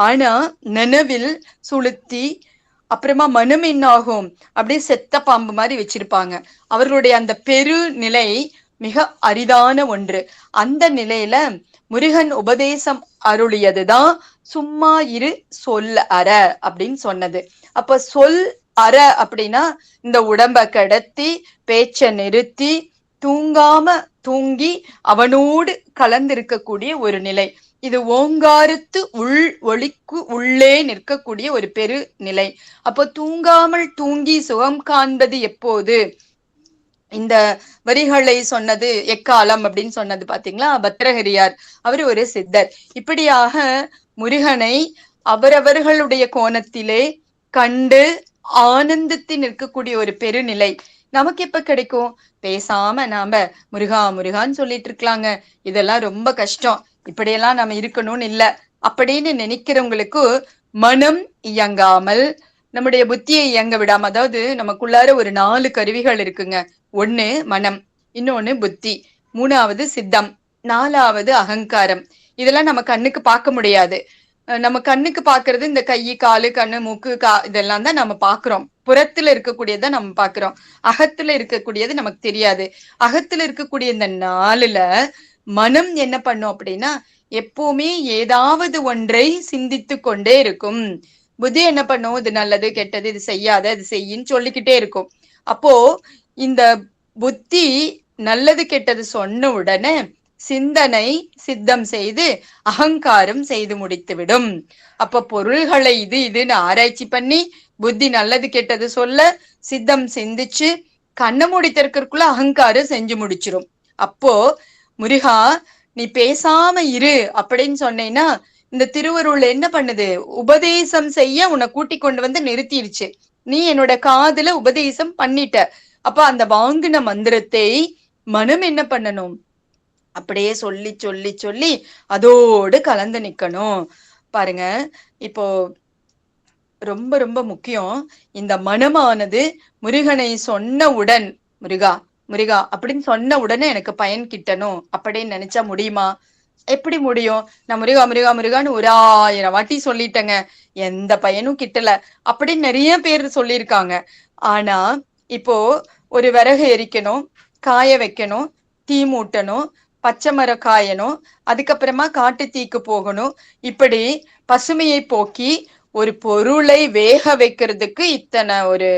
G: ஆனா நினைவில் சுளுத்தி அப்புறமா மனம் என்ன ஆகும், அப்படியே செத்த பாம்பு மாதிரி வச்சிருப்பாங்க. அவர்களுடைய அந்த பெரு நிலை மிக அரிதான ஒன்று. அந்த நிலையில முருகன் உபதேசம் அருளியதுதான் சும்மா இரு சொல் அற அப்படின்னு சொன்னது. அப்ப சொல் அற அப்படின்னா இந்த உடம்ப கடத்தி பேச்ச நிறுத்தி தூங்காம தூங்கி அவனோடு கலந்திருக்கக்கூடிய ஒரு நிலை. இது ஓங்காரத்து உள் ஒளிக்கு உள்ளே நிற்கக்கூடிய ஒரு பெரு நிலை. அப்போ தூங்காமல் தூங்கி சுகம் காண்பது எப்போது? இந்த வரிகளை சொன்னது எக்காலம் அப்படின்னு சொன்னது பாத்தீங்களா, பத்திரகிரியார். அவர் ஒரு சித்தர். இப்படியாக முருகனை அவரவர்களுடைய கோணத்திலே கண்டு ஆனந்தத்தில் நிற்கக்கூடிய ஒரு பெருநிலை நமக்கு எப்ப கிடைக்கும்? பேசாம நாம முருகா முருகான்னு சொல்லிட்டு இருக்கலாங்க, இதெல்லாம் ரொம்ப கஷ்டம், இப்படியெல்லாம் நம்ம இருக்கணும்னு இல்ல அப்படின்னு நினைக்கிறவங்களுக்கு மனம் இயங்காமல் நம்முடைய புத்தியை இயங்க விடாம, அதாவது நமக்குள்ளார ஒரு 4 கருவிகள் இருக்குங்க. ஒண்ணு மனம், இன்னொன்னு புத்தி, 3வது சித்தம், 4வது அகங்காரம். இதெல்லாம் நம்ம கண்ணுக்கு பார்க்க முடியாது. நம்ம கண்ணுக்கு பாக்குறது இந்த கை, காலு, கண்ணு, மூக்கு, இதெல்லாம் தான் நம்ம பாக்குறோம். புறத்துல இருக்கக்கூடியதை நம்ம பாக்குறோம், அகத்துல இருக்கக்கூடியது நமக்கு தெரியாது. அகத்துல இருக்கக்கூடிய இந்த 4ல மனம் என்ன பண்ணும் அப்படின்னா, எப்பவுமே ஏதாவது ஒன்றை சிந்தித்து கொண்டே இருக்கும். புத்தி என்ன பண்ணும்? இது நல்லது கெட்டது, இது செய்யாத, இது செய்யின்னு சொல்லிக்கிட்டே இருக்கும். அப்போ இந்த புத்தி நல்லது கெட்டது சொன்ன உடனே சிந்தனை சித்தம் செய்து அகங்காரம் செய்து முடித்துவிடும். அப்ப பொருள்களை இது இதுன்னு ஆராய்ச்சி பண்ணி புத்தி நல்லது கெட்டது சொல்ல, சித்தம் சிந்திச்சு கண்ணை மூடி திறக்கிறதுக்குள்ள அகங்காரம் செஞ்சு முடிச்சிரும். அப்போ முருகா நீ பேசாம இரு அப்படின்னு சொன்னேன்னா, இந்த திருவருள் என்ன பண்ணுது? உபதேசம் செய்ய உன்னை கூட்டி கொண்டு வந்து நிறுத்திடுச்சு. நீ என்னோட காதுல உபதேசம் பண்ணிட்ட. அப்ப அந்த வாங்கின மந்திரத்தை மனம் என்ன பண்ணணும்? அப்படியே சொல்லி சொல்லி சொல்லி அதோடு கலந்து நிக்கணும். பாருங்க, இப்போ ரொம்ப ரொம்ப முக்கியம். இந்த மனமானது முருகனை சொன்னவுடன் முருகா முருகா அப்படின்னு சொன்ன உடனே எனக்கு பயன் கிட்டணும் அப்படின்னு நினைச்சா முடியுமா? எப்படி முடியும்? நான் முருகா முருகா முருகான்னு 1000 வாட்டி சொல்லிட்டேங்க, எந்த பயனும் கிட்டல அப்படின்னு நிறைய பேர் சொல்லியிருக்காங்க. ஆனா இப்போ ஒரு விறகு எரிக்கணும், காய வைக்கணும், தீ மூட்டணும், பச்சை மரம் காயணும், அதுக்கப்புறமா காட்டு தீக்கு போகணும். இப்படி பசுமையை போக்கி ஒரு பொருளை வேக வைக்கிறதுக்கு இத்தனை ஒரு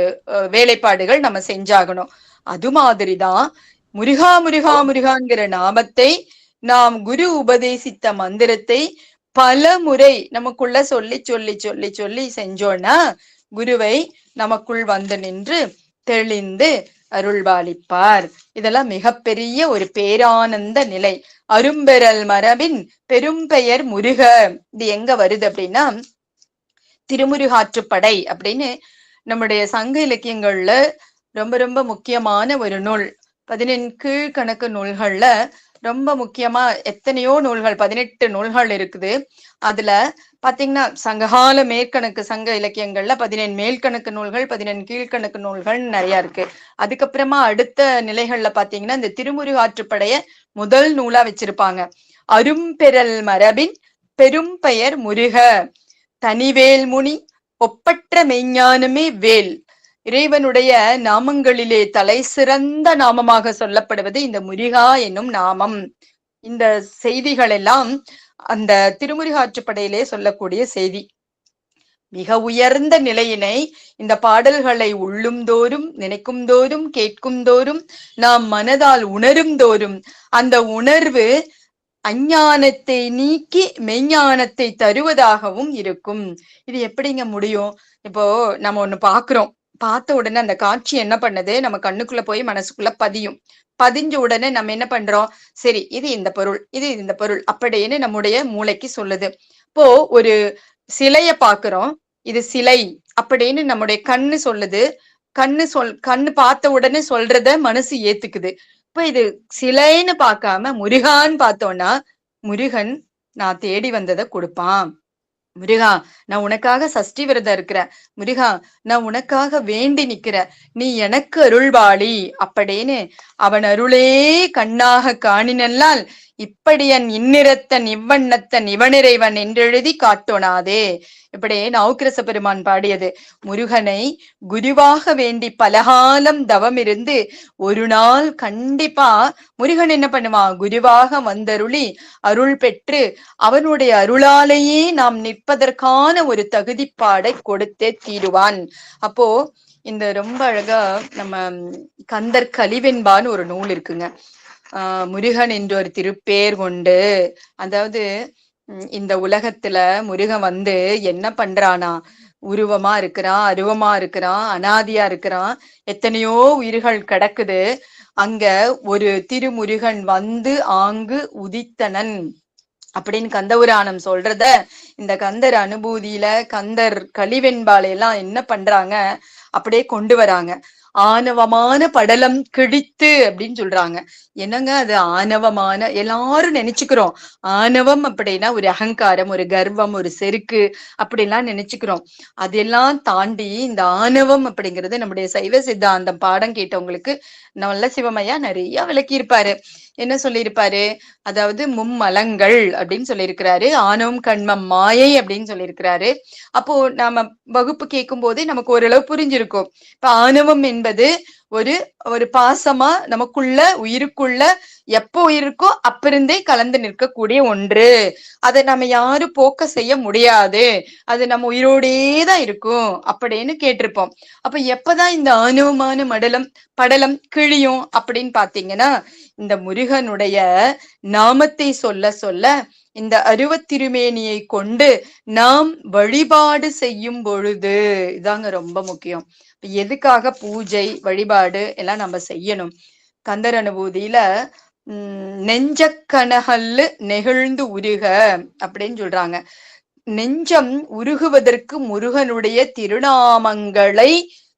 G: வேலைப்பாடுகள் நம்ம செஞ்சாகணும். அது மாதிரிதான் முருகா முருகா முருகாங்கிற நாமத்தை, நாம் குரு உபதேசித்த மந்திரத்தை பல முறை நமக்குள்ள சொல்லி சொல்லி சொல்லி சொல்லி செஞ்சோன்னா குருவை நமக்குள் வந்து நின்று தெளிந்து அருள்பாலிப்பார். இதெல்லாம் மிகப்பெரிய ஒரு பேரானந்த நிலை. அரும்பெறல் மரபின் பெரும்பெயர் முருக. இது எங்க வருது அப்படின்னா, திருமுருகாற்றுப்படை அப்படின்னு நம்முடைய சங்க இலக்கியங்கள்ல ரொம்ப ரொம்ப முக்கியமான ஒரு நூல். 14 கீழ்கணக்கு நூல்கள்ல ரொம்ப முக்கியமா எத்தனையோ நூல்கள், 18 நூல்கள் இருக்குது. அதுல பாத்தீங்கன்னா சங்ககால மேற்கணக்கு சங்க இலக்கியங்கள்ல 17 மேல்கணக்கு நூல்கள், 17 கீழ்கணக்கு நூல்கள் நிறைய இருக்கு. அதுக்கப்புறமா அடுத்த நிலைகள்ல பாத்தீங்கன்னா இந்த திருமுருகாற்றுப்படைய முதல் நூலா வச்சிருப்பாங்க. அரும்பெறல் மரபின் பெரும் பெயர் முருக, தனிவேல் முனி ஒப்பற்ற மெய்ஞானமே வேல். இறைவனுடைய நாமங்களிலே தலை சிறந்த நாமமாக சொல்லப்படுவது இந்த முருகா என்னும் நாமம். இந்த செய்திகள் எல்லாம் அந்த திருமுருகாற்றுப்படையிலே சொல்லக்கூடிய செய்தி. மிக உயர்ந்த நிலையினை இந்த பாடல்களை உள்ளும் தோறும், நினைக்கும் தோறும், கேட்கும் தோறும், நாம் மனதால் உணரும் தோறும் அந்த உணர்வு அஞ்ஞானத்தை நீக்கி மெய்ஞானத்தை தருவதாகவும் இருக்கும். இது எப்படிங்க முடியும்? இப்போ நம்ம ஒண்ணு பாக்குறோம், பார்த்த உடனே அந்த காட்சி என்ன பண்ணுது? நம்ம கண்ணுக்குள்ள போய் மனசுக்குள்ள பதியும். பதிஞ்ச உடனே நம்ம என்ன பண்றோம்? சரி, இது இந்த பொருள், இது இந்த பொருள் அப்படின்னு நம்முடைய மூளைக்கு சொல்லுது. இப்போ ஒரு சிலைய பாக்குறோம், இது சிலை அப்படின்னு நம்முடைய கண்ணு சொல்லுது. கண்ணு பார்த்த உடனே சொல்றத மனசு ஏத்துக்குது. இப்ப இது சிலைன்னு பார்க்காம முருகான்னு பார்த்தோம்னா, முருகன் நான் தேடி வந்ததை கொடுப்பான். முருகா நான் உனக்காக சஷ்டி விரதம் இருக்கிறேன், முருகா நான் உனக்காக வேண்டி நிக்கிற, நீ எனக்கு அருள்வாளி அப்படின்னு அவன் அருளே கண்ணாக காணினல்லால் இப்படியன் இந்நிறத்தன் இவ்வண்ணத்தன் இவனிறைவன் என்றெழுதி காட்டோனாதே. இப்படி நவுக்கிரச பெருமான் பாடியது. முருகனை குருவாக வேண்டி பலகாலம் தவம் இருந்து ஒரு நாள் கண்டிப்பா முருகன் என்ன பண்ணுவான்? குருவாக வந்தருளி அருள் பெற்று அவனுடைய அருளாலேயே நாம் நிற்பதற்கான ஒரு தகுதிப்பாடை கொடுத்தே தீருவான். அப்போ இந்த ரொம்ப அழகா நம்ம கந்தர் கலிவெண்பான்னு ஒரு நூல் இருக்குங்க. முருகன் என்ற ஒரு திருப்பேர் கொண்டு, அதாவது இந்த உலகத்துல முருகன் வந்து என்ன பண்றானா, உருவமா இருக்கிறான், அருவமா இருக்கிறான், அனாதியா இருக்கிறான், எத்தனையோ உயிர்கள் கிடக்குது. அங்க ஒரு திருமுருகன் வந்து ஆங்கு உதித்தனன் அப்படின்னு கந்தபுராணம் சொல்றத இந்த கந்தர் அனுபூதியில கந்தர் கலிவெண்பாலை எல்லாம் என்ன பண்றாங்க, அப்படியே கொண்டு வராங்க. ஆணவமான படலம் கிழித்து அப்படின்னு சொல்றாங்க. என்னங்க அது ஆணவமான, எல்லாரும் நினைச்சுக்கிறோம் ஆணவம் அப்படின்னா ஒரு அகங்காரம், ஒரு கர்வம், ஒரு செருக்கு அப்படிலாம் நினைச்சுக்கிறோம். அதெல்லாம் தாண்டி இந்த ஆணவம் அப்படிங்கிறது நம்முடைய சைவ சித்தாந்தம் பாடம் கேட்டவங்களுக்கு நல்ல சிவமையா நிறைய விளக்கி இருப்பாரு. என்ன சொல்லியிருப்பாரு, அதாவது மும்மலங்கள் அப்படின்னு சொல்லியிருக்கிறாரு, ஆணவம் கண்மம் மாயை அப்படின்னு சொல்லியிருக்கிறாரு. அப்போ நாம வகுப்பு கேட்கும் போதே நமக்கு ஓரளவு புரிஞ்சிருக்கும். இப்ப ஆணவம் என்பது ஒரு ஒரு பாசமா நமக்குள்ள உயிருக்குள்ள எப்போ இருக்கோ அப்பிருந்தே கலந்து நிற்கக்கூடிய ஒன்று. அதை நம்ம யாரும் போக்க செய்ய முடியாது, அது நம்ம உயிரோடேதான் இருக்கும் அப்படின்னு கேட்டிருப்போம். அப்ப எப்பதான் இந்த ஆணவமான படலம் கிழியும் அப்படின்னு பாத்தீங்கன்னா, இந்த முருகனுடைய நாமத்தை சொல்ல சொல்ல இந்த அருவத்திருமேனியை கொண்டு நாம் வழிபாடு செய்யும் பொழுது, இதாங்க ரொம்ப முக்கியம். எதுக்காக பூஜை வழிபாடு எல்லாம் நம்ம செய்யணும்? கந்தர் அனுபூதியில நெஞ்சக்கனகல்லு நெகிழ்ந்து உருக அப்படின்னு சொல்றாங்க. நெஞ்சம் உருகுவதற்கு முருகனுடைய திருநாமங்களை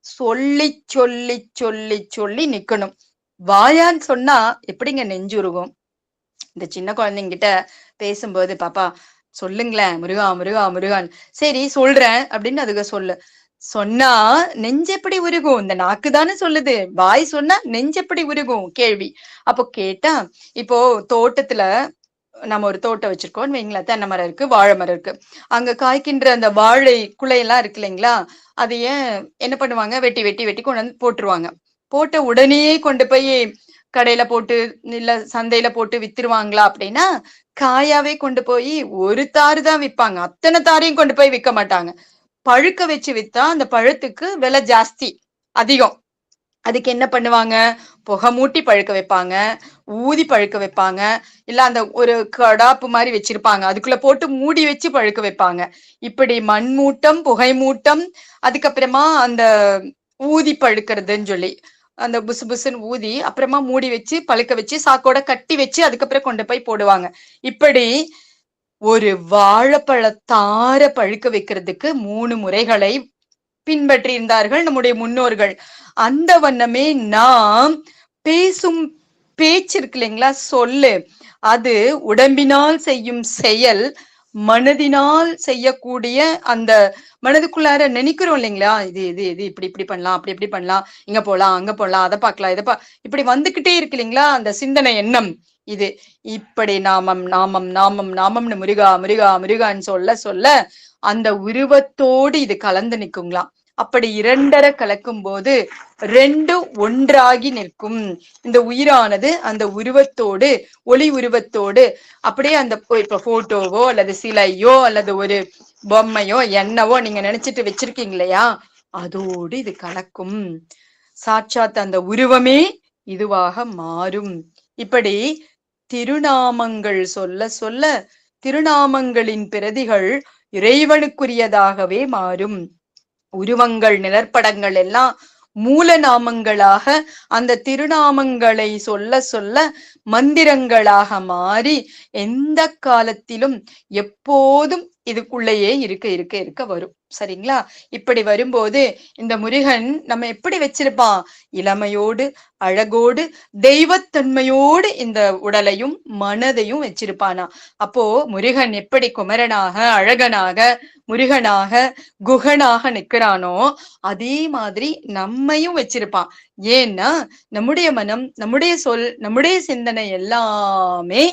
G: சொல்லி சொல்லி சொல்லி சொல்லி நிக்கணும். வாயான்னு சொன்னா எப்படிங்க நெஞ்சுருகும்? இந்த சின்ன குழந்தைங்கிட்ட பேசும்போது, பாப்பா சொல்லுங்களேன், முருகா முருகா முருகான், சரி சொல்றேன் அப்படின்னு அதுக்கு சொல்லு. சொன்னா நெஞ்சு எப்படி உருகும்? இந்த நாக்கு தானே சொல்லுது, வாய் சொன்னா நெஞ்சு எப்படி உருகும்? கேள்வி. அப்போ கேட்டா, இப்போ தோட்டத்துல நம்ம ஒரு தோட்டம் வச்சிருக்கோம்னு வைங்களேன், தென்னை மரம் இருக்கு, வாழை மரம் இருக்கு. அங்க காய்க்கின்ற அந்த வாழை குலையெல்லாம் இருக்கு இல்லைங்களா, அதைய என்ன பண்ணுவாங்க, வெட்டி வெட்டி வெட்டி கொண்டு வந்து போட்டுருவாங்க. போட்ட உடனே கொண்டு போய் கடையில போட்டு இல்ல சந்தையில போட்டு வித்துருவாங்களா அப்படின்னா, காயாவே கொண்டு போய் ஒரு தாறு தான் விற்பாங்க, அத்தனை தாரையும் கொண்டு போய் விற்க மாட்டாங்க. பழுக்க வச்சு வித்தா அந்த பழத்துக்கு விலை ஜாஸ்தி, அதிகம். அதுக்கு என்ன பண்ணுவாங்க, புகை மூட்டி பழுக்க வைப்பாங்க, ஊதி பழுக்க வைப்பாங்க, இல்ல அந்த ஒரு கடாப்பு மாதிரி வச்சிருப்பாங்க, அதுக்குள்ள போட்டு மூடி வச்சு பழுக்க வைப்பாங்க. இப்படி மண் மூட்டம், புகை மூட்டம், அதுக்கப்புறமா அந்த ஊதி பழுக்கிறதுன்னு சொல்லி அந்த புசு புசுன்னு ஊதி அப்புறமா மூடி வச்சு பழுக்க வச்சு சாக்கோட கட்டி வச்சு அதுக்கப்புறம் கொண்டு போய் போடுவாங்க. இப்படி ஒரு வாழைப்பழத்தார பழுக்க வைக்கிறதுக்கு 3 முறைகளை பின்பற்றி இருந்தார்கள் நம்முடைய முன்னோர்கள். அந்த வண்ணமே நாம் பேசும் பேச்சு இருக்கு இல்லைங்களா, சொல்லு, அது உடம்பினால் செய்யும் செயல், மனதினால் செய்யக்கூடிய அந்த மனதுக்குள்ளார நினைக்கிறோம் இல்லைங்களா, இது இது இது இப்படி இப்படி பண்ணலாம், அப்படி இப்படி பண்ணலாம், இங்க போலாம் அங்க போலாம், அதை பார்க்கலாம் இதை இப்படி வந்துகிட்டே இருக்கு இல்லைங்களா அந்த சிந்தனை எண்ணம். இது இப்படி நாமம் நாமம் நாமம் நாமம்னு முருகா முருகா முருகான்னு சொல்ல சொல்ல அந்த உருவத்தோடு இது கலந்து நிற்குங்களாம். அப்படி இரண்டரை கலக்கும் போது 2 ஒன்றாகி நிற்கும். இந்த உயிரானது அந்த உருவத்தோடு, ஒளி உருவத்தோடு அப்படியே அந்த இப்ப போட்டோவோ அல்லது சிலையோ அல்லது ஒரு பொம்மையோ என்னவோ நீங்க நினைச்சிட்டு வச்சிருக்கீங்க இல்லையா, அதோடு இது கலக்கும். சாட்சாத் அந்த உருவமே இதுவாக மாறும். இப்படி திருநாமங்கள் சொல்ல சொல்ல திருநாமங்களின் பிரதிகள் இறைவனுக்குரியதாகவே மாறும். உருவங்கள் நிழற்படங்கள் எல்லாம் மூல நாமங்களாக அந்த திருநாமங்களை சொல்ல சொல்ல மந்திரங்களாக மாறி எந்த காலத்திலும் எப்போதும் இதுக்குள்ளேயே இருக்க இருக்க இருக்க வரும். சரிங்களா? இப்படி வரும்போது இந்த முருகன் நம்ம எப்படி வச்சிருப்பான், இளமையோடு அழகோடு தெய்வத்தன்மையோடு இந்த உடலையும் மனதையும் வச்சிருப்பானா. அப்போ முருகன் எப்படி குமரனாக அழகனாக முருகனாக குகனாக நிற்கிறானோ அதே மாதிரி நம்மையும் வச்சிருப்பான். ஏன்னா நம்முடைய மனம், நம்முடைய சொல், நம்முடைய சிந்தனை எல்லாமே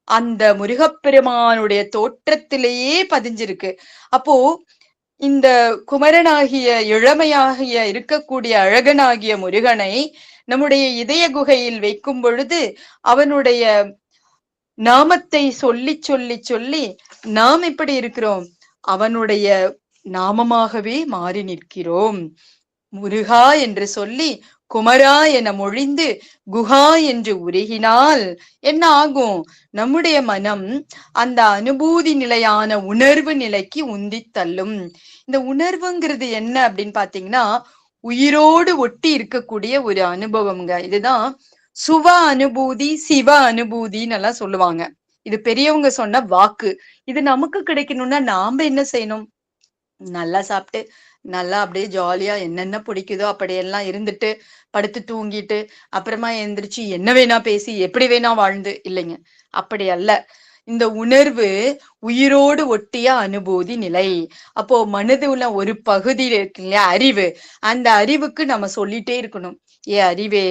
G: அந்த முருகப்பெருமானுடைய தோற்றத்திலேயே பதிஞ்சிருக்கு. அப்போ இந்த குமரனாகிய இளமையாகிய இருக்கக்கூடிய அழகனாகிய முருகனை நம்முடைய இதய குகையில் வைக்கும் பொழுது அவனுடைய நாமத்தை சொல்லி சொல்லி சொல்லி நாம் எப்படி இருக்கிறோம், அவனுடைய நாமமாகவே மாறி நிற்கிறோம். முருகா என்று சொல்லி குமரா என மொழிந்து குஹா என்று உருகினால் என்ன ஆகும்? நம்முடைய மனம் அந்த அனுபூதி நிலையான உணர்வு நிலைக்கு உந்தி தள்ளும். இந்த உணர்வுங்கிறது என்ன அப்படின்னு பாத்தீங்கன்னா, உயிரோடு ஒட்டி இருக்கக்கூடிய ஒரு அனுபவம்ங்க. இதுதான் சுவ அனுபூதி, சிவ அனுபூதின்னு எல்லாம் சொல்லுவாங்க. இது பெரியவங்க சொன்ன வாக்கு. இது நமக்கு கிடைக்கணும்னா நாம என்ன செய்யணும்? நல்லா சாப்பிட்டு நல்லா அப்படியே ஜாலியா என்னென்ன பிடிக்குதோ அப்படியெல்லாம் இருந்துட்டு படுத்து தூங்கிட்டு அப்புறமா எந்திரிச்சு என்ன வேணா பேசி எப்படி வேணா வாழ்ந்து இல்லைங்க. அப்படி அல்ல. இந்த உணர்வு உயிரோடு ஒட்டிய அனுபூதி நிலை. அப்போ மனதுல ஒரு பகுதி இருக்கு இல்லையா, அறிவு. அந்த அறிவுக்கு நம்ம சொல்லிட்டே இருக்கணும், ஏ அறிவே,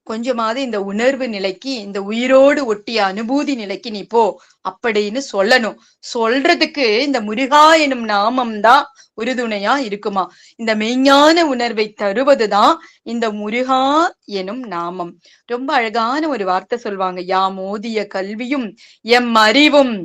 G: கொஞ்சமாவது இந்த உணர்வு நிலைக்கு, இந்த உயிரோடு ஒட்டிய அனுபூதி நிலைக்கு நீ போ அப்படின்னு சொல்லணும். சொல்றதுக்கு இந்த முருகா எனும் நாமம் தான் உறுதுணையா இருக்குமா. இந்த மெய்ஞான உணர்வை தருவதுதான் இந்த முருகா எனும் நாமம். ரொம்ப அழகான ஒரு வார்த்தை சொல்லுவாங்க, யாம் ஓதிய கல்வியும் எம் அறிவும்.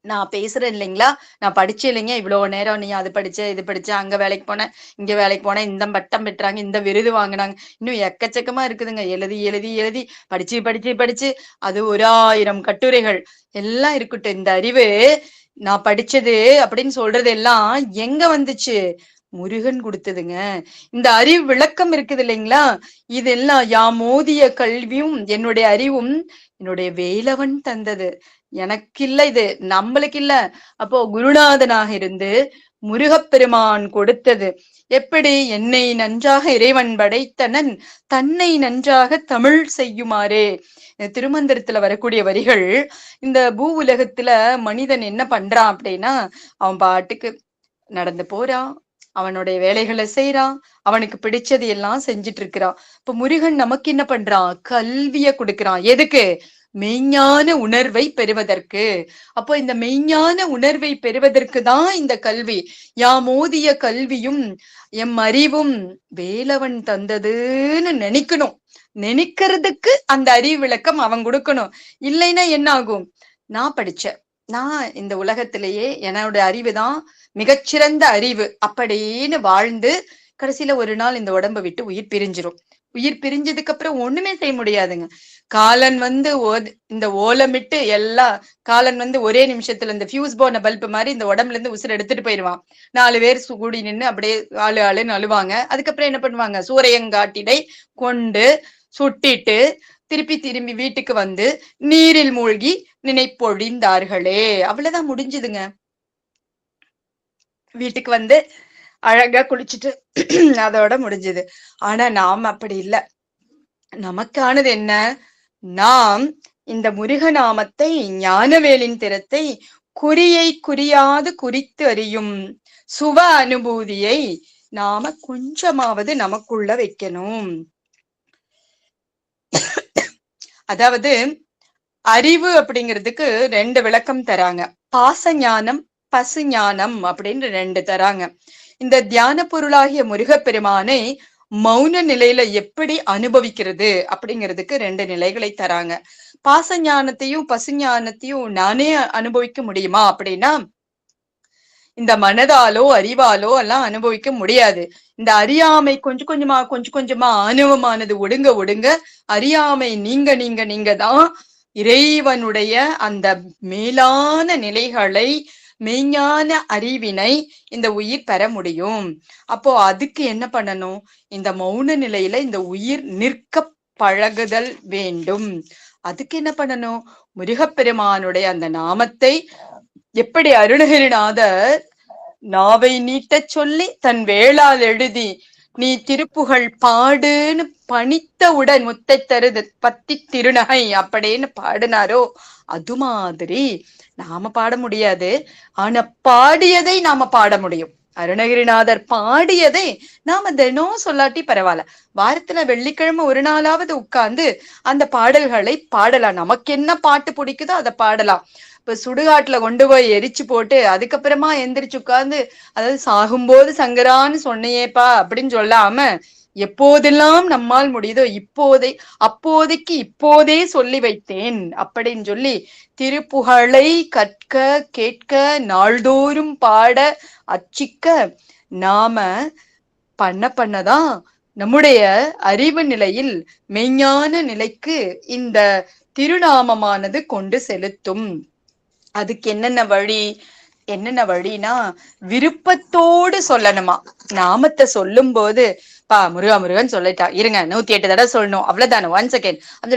G: நான் பேசுறேன் இல்லைங்களா, நான் படிச்சேன் இல்லைங்க, இவ்வளவு நேரம் நீ அது படிச்ச இது படிச்ச, அங்க வேலைக்கு போனேன் இங்க வேலைக்கு போனேன், இந்த பட்டம் பெற்றாங்க, இந்த விருது வாங்கினாங்க, இன்னும் எக்கச்சக்கமா இருக்குதுங்க. எழுதி எழுதி எழுதி படிச்சு படிச்சு படிச்சு அது 1000 கட்டுரைகள் எல்லாம் இருக்கட்டும். இந்த அறிவு நான் படிச்சது அப்படின்னு சொல்றது எல்லாம் எங்க வந்துச்சு? முருகன் கொடுத்ததுங்க. இந்த அறிவு விளக்கம் இருக்குது இல்லைங்களா, இதெல்லாம் யாம் ஓதிய கல்வியும் என்னுடைய அறிவும் என்னுடைய வேலவன் தந்தது. எனக்கு இல்ல, இது நம்மளுக்கு இல்ல. அப்போ குருநாதனாக இருந்து முருகப்பெருமான் கொடுத்தது. எப்படி? என்னை நன்றாக இறைவன் படைத்தனன் தன்னை நன்றாக தமிழ் செய்யுமாறே. திருமந்திரத்துல வரக்கூடிய வரிகள். இந்த பூ உலகத்துல மனிதன் என்ன பண்றான் அப்படின்னா, அவன் பாட்டுக்கு நடந்து போறான், அவனுடைய வேலைகளை செய்யறான், அவனுக்கு பிடிச்சது எல்லாம் செஞ்சிட்டு இருக்கிறான். இப்ப முருகன் நமக்கு என்ன பண்றான்? கல்விய கொடுக்கிறான். எதுக்கு? மெய்ஞான உணர்வை பெறுவதற்கு. அப்போ இந்த மெய்ஞான உணர்வை பெறுவதற்கு தான் இந்த கல்வி. யாம் ஓதிய கல்வியும் எம் அறிவும் வேலவன் தந்ததுன்னு நினைக்கணும். நினைக்கிறதுக்கு அந்த அறிவு விளக்கம் அவன் கொடுக்கணும். இல்லைன்னா என்ன ஆகும்? நான் படிச்சேன், நான் இந்த உலகத்திலேயே என்னோட அறிவுதான் மிகச்சிறந்த அறிவு அப்படின்னு வாழ்ந்து கடைசியில ஒரு நாள் இந்த உடம்பை விட்டு உயிர் பிரிஞ்சிரும். உயிர் பிரிஞ்சதுக்கு அப்புறம் ஒண்ணுமே செய்ய முடியாதுங்க. காலன் வந்து இந்த ஓலமிட்டு எல்லாம் காலன் வந்து ஒரே நிமிஷத்துல இந்த ஃபியூஸ் போன பல்ப் மாதிரி இந்த உடம்புல இருந்து உசுர் எடுத்துட்டு போயிடுவான். 4 பேர் கூடி நின்று அப்படியே ஆளு ஆளுன்னு அழுவாங்க. அதுக்கப்புறம் என்ன பண்ணுவாங்க? சூரையங்காட்டிடை கொண்டு சுட்டிட்டு திரும்பி வீட்டுக்கு வந்து நீரில் மூழ்கி நினைப்பொழிந்தார்களே. அவ்வளவுதான், முடிஞ்சுதுங்க. வீட்டுக்கு வந்து அழகா குளிச்சுட்டு அதோட முடிஞ்சது. ஆனா நாம் அப்படி இல்லை. நமக்கானது என்ன? நாம் இந்த முருகநாமத்தை, ஞானவேலின் திறத்தை குறியை குறியாது குறித்து அறியும் சுவ அனுபூதியை நாம கொஞ்சமாவது நமக்குள்ள வைக்கணும். அதாவது அறிவு அப்படிங்கிறதுக்கு 2 விளக்கம் தராங்க. பாச ஞானம், பசு ஞானம் அப்படின்னு 2 தராங்க. இந்த தியான பொருளாகிய முருகப்பெருமானை மௌன நிலையில எப்படி அனுபவிக்கிறது அப்படிங்கிறதுக்கு 2 நிலைகளை தராங்க. பாச ஞானத்தையும் பசு ஞானத்தையும் நானே அனுபவிக்க முடியுமா அப்படின்னா, இந்த மனதாலோ அறிவாலோ எல்லாம் அனுபவிக்க முடியாது. இந்த அறியாமை கொஞ்சம் கொஞ்சமா ஆணவமானது ஒடுங்க ஒடுங்க அறியாமை நீங்க நீங்க நீங்க தான் இறைவனுடைய அந்த மேலான நிலைகளை, மெய்ஞான அறிவினை இந்த உயிர் பெற முடியும். அப்போ அதுக்கு என்ன பண்ணணும்? இந்த மௌன நிலையில இந்த உயிர் நிற்க பழகுதல் வேண்டும். அதுக்கு என்ன பண்ணணும்? முருகப்பெருமானுடைய அந்த நாமத்தை எப்படி அருணகிரிநாதர் நாவை நீட்டச் சொல்லி தன் வேளால் எழுதி நீ திருப்புகழ் பாடுன்னு பணித்தவுடன் முத்தை தருது பத்தி திருநகை அப்படின்னு பாடினாரோ, அது மாதிரி நாம பாட முடியாது. ஆனா பாடியதை நாம பாட முடியும். அருணகிரிநாதர் பாடியதை நாம தினம் சொல்லாட்டி பரவாயில்ல, வாரத்துல வெள்ளிக்கிழமை ஒரு நாளாவது உட்கார்ந்து அந்த பாடல்களை பாடலாம். நமக்கு என்ன பாட்டு பிடிக்குதோ அதை பாடலாம். இப்ப சுடுகாட்டுல கொண்டு போய் எரிச்சு போட்டு அதுக்கப்புறமா எந்திரிச்சு உட்கார்ந்து, அதாவது சாகும்போது சங்கரான்னு சொன்னையேப்பா அப்படின்னு சொல்லாம, எப்போதெல்லாம் நம்மால் முடியுதோ அப்போதைக்கு இப்போதே சொல்லி வைத்தேன் அப்படின்னு சொல்லி திருப்புகழை கற்க கேட்க நாள்தோறும் பாட அச்சிக்க நாம பண்ணதான் நம்முடைய அறிவு நிலையில் மெய்ஞான நிலைக்கு இந்த திருநாமமானது கொண்டு செலுத்தும். அதுக்கு என்னென்ன வழினா விருப்பத்தோடு சொல்லணுமா. நாமத்தை சொல்லும் போது முருகன் சொல்லிட்டா, இருங்க 108 தடவை சொல்லணும், அவ்வளவுதானே, 1 செகண்ட் அந்த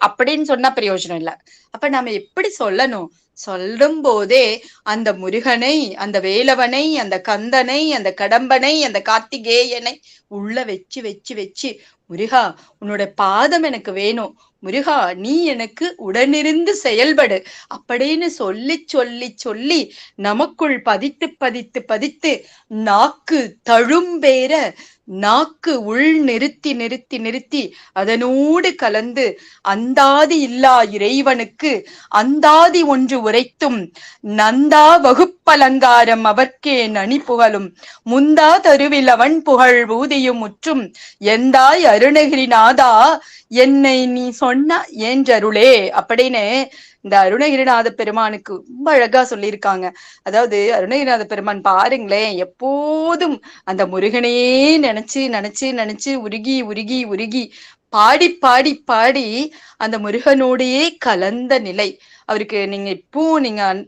G: அப்படின்னு சொன்னா பிரயோஜனம் இல்ல. அப்ப நாம எப்படி சொல்லணும்? சொல்லும் போதே அந்த முருகனை, அந்த வேலவனை, அந்த கந்தனை, அந்த கடம்பனை, அந்த கார்த்திகேயனை உள்ள வச்சு வச்சு வச்சு, முருகா உன்னோட பாதம் எனக்கு வேணும், முருகா நீ எனக்கு உடனிருந்து செயல்படு அப்படின்னு சொல்லி சொல்லி சொல்லி நமக்குள் பதித்து பதித்து பதித்து நாக்கு தழும்பேற, நாக்கு உள் நிறுத்தி நிறுத்தி நிறுத்தி அதனோடு கலந்து அந்தாதி இல்லா இறைவனுக்கு அந்தாதி ஒன்று உரைத்தும் நந்தா வகுப்பலங்காரம் அவர்க்கே நனி புகழும் முந்தா தருவில் அவன் புகழ் ஊதியும் முற்றும் எந்தாய் அருணகிரிநாதா என்னை நீ சொன்ன ஏன்றருளே அப்படின்னு இந்த அருணகிரிநாத பெருமானுக்கு ரொம்ப அழகா சொல்லியிருக்காங்க. அதாவது அருணகிரிநாத பெருமான் பாருங்களேன், எப்போதும் அந்த முருகனையே நினைச்சு நினைச்சு நினைச்சு உருகி உருகி உருகி பாடி பாடி பாடி அந்த முருகனோடையே கலந்த நிலை அவருக்கு. நீங்க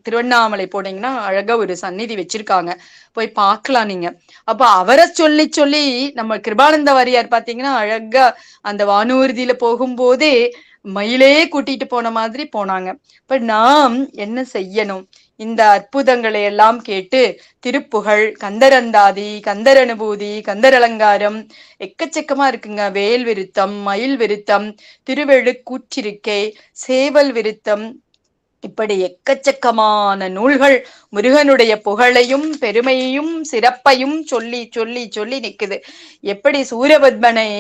G: திருவண்ணாமலை போனீங்கன்னா அழகா ஒரு சந்நிதி வச்சிருக்காங்க, போய் பார்க்கலாம் நீங்க. அப்ப அவரை சொல்லி சொல்லி நம்ம கிருபானந்த வாரியார் பாத்தீங்கன்னா அழகா அந்த வானூர்தியில போகும்போதே மயிலே கூட்டிட்டு போன மாதிரி போனாங்க. இப்ப நாம் என்ன செய்யணும்? இந்த அற்புதங்களை எல்லாம் கேட்டு திருப்புகழ், கந்தரந்தாதி, கந்தர் அனுபூதி, கந்தர் அலங்காரம் எக்கச்சக்கமா இருக்குங்க. வேல் விருத்தம், மயில் விருத்தம், திருவெழு கூற்றிருக்கை, சேவல் விருத்தம், இப்படி எக்கச்சக்கமான நூல்கள் முருகனுடைய புகழையும் பெருமையையும் சிறப்பையும் சொல்லி சொல்லி சொல்லி நிக்குது. எப்படி சூரபத்மனை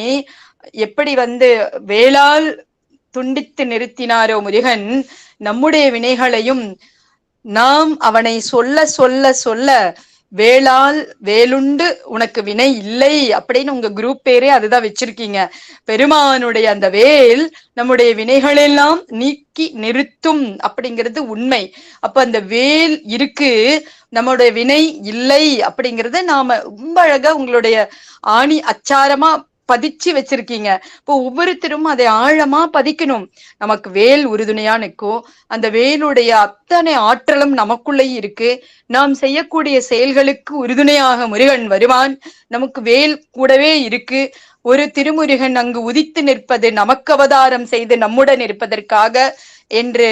G: எப்படி வேளால் துண்டித்து நிறுத்தினாரோ முருகன், நம்முடைய வினைகளையும் நாம் அவனை சொல்ல சொல்ல சொல்ல வேளால் வேலுண்டு உனக்கு வினை இல்லை அப்படின்னு உங்க குரூப் பேரே அதுதான் வச்சிருக்கீங்க. பெருமானுடைய அந்த வேல் நம்முடைய வினைகளெல்லாம் நீக்கி நிறுத்தும் அப்படிங்கிறது உண்மை. அப்ப அந்த வேல் இருக்கு, நம்மளுடைய வினை இல்லை அப்படிங்கறத நாம ரொம்ப அழகா உங்களுடைய ஆணி அச்சாரமா பதிச்சு வச்சிருக்கீங்க. இப்போ ஒவ்வொருத்தரும் அதை ஆழமா பதிக்கணும். நமக்கு வேல் உறுதுணையா நிற்கும். அந்த வேலுடைய அத்தனை ஆற்றலும் நமக்குள்ளே இருக்கு. நாம் செய்யக்கூடிய செயல்களுக்கு உறுதுணையாக முருகன் வருவான். நமக்கு வேல் கூடவே இருக்கு. ஒரு திருமுருகன் அங்கு உதித்து நிற்பது நமக்கு அவதாரம் செய்து நம்முடன் இருப்பதற்காக என்று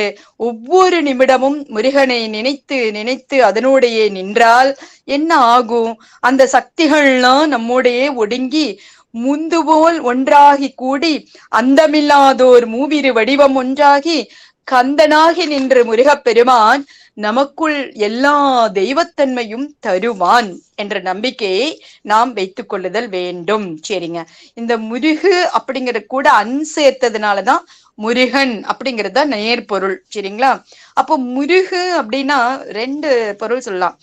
G: ஒவ்வொரு நிமிடமும் முருகனை நினைத்து நினைத்து அதனோடையே நின்றால் என்ன ஆகும்? அந்த சக்திகள்லாம் நம்மோடையே ஒடுங்கி முந்து போல் ஒன்றாகி கூடி அந்தமில்லாதோர் மூவிரு வடிவம் ஒன்றாகி கந்தனாகி நின்று முருகப்பெருமான் நமக்குள் எல்லா தெய்வத்தன்மையும் தருவான் என்ற நம்பிக்கையை நாம் வைத்துக் கொள்ளுதல் வேண்டும். சரிங்க, இந்த முருகு அப்படிங்கிற கூட சேர்த்ததுனாலதான் முருகன் அப்படிங்கிறது தான் நேர் பொருள். சரிங்களா? அப்போ முருகு அப்படின்னா 2 பொருள் சொல்லலாம்.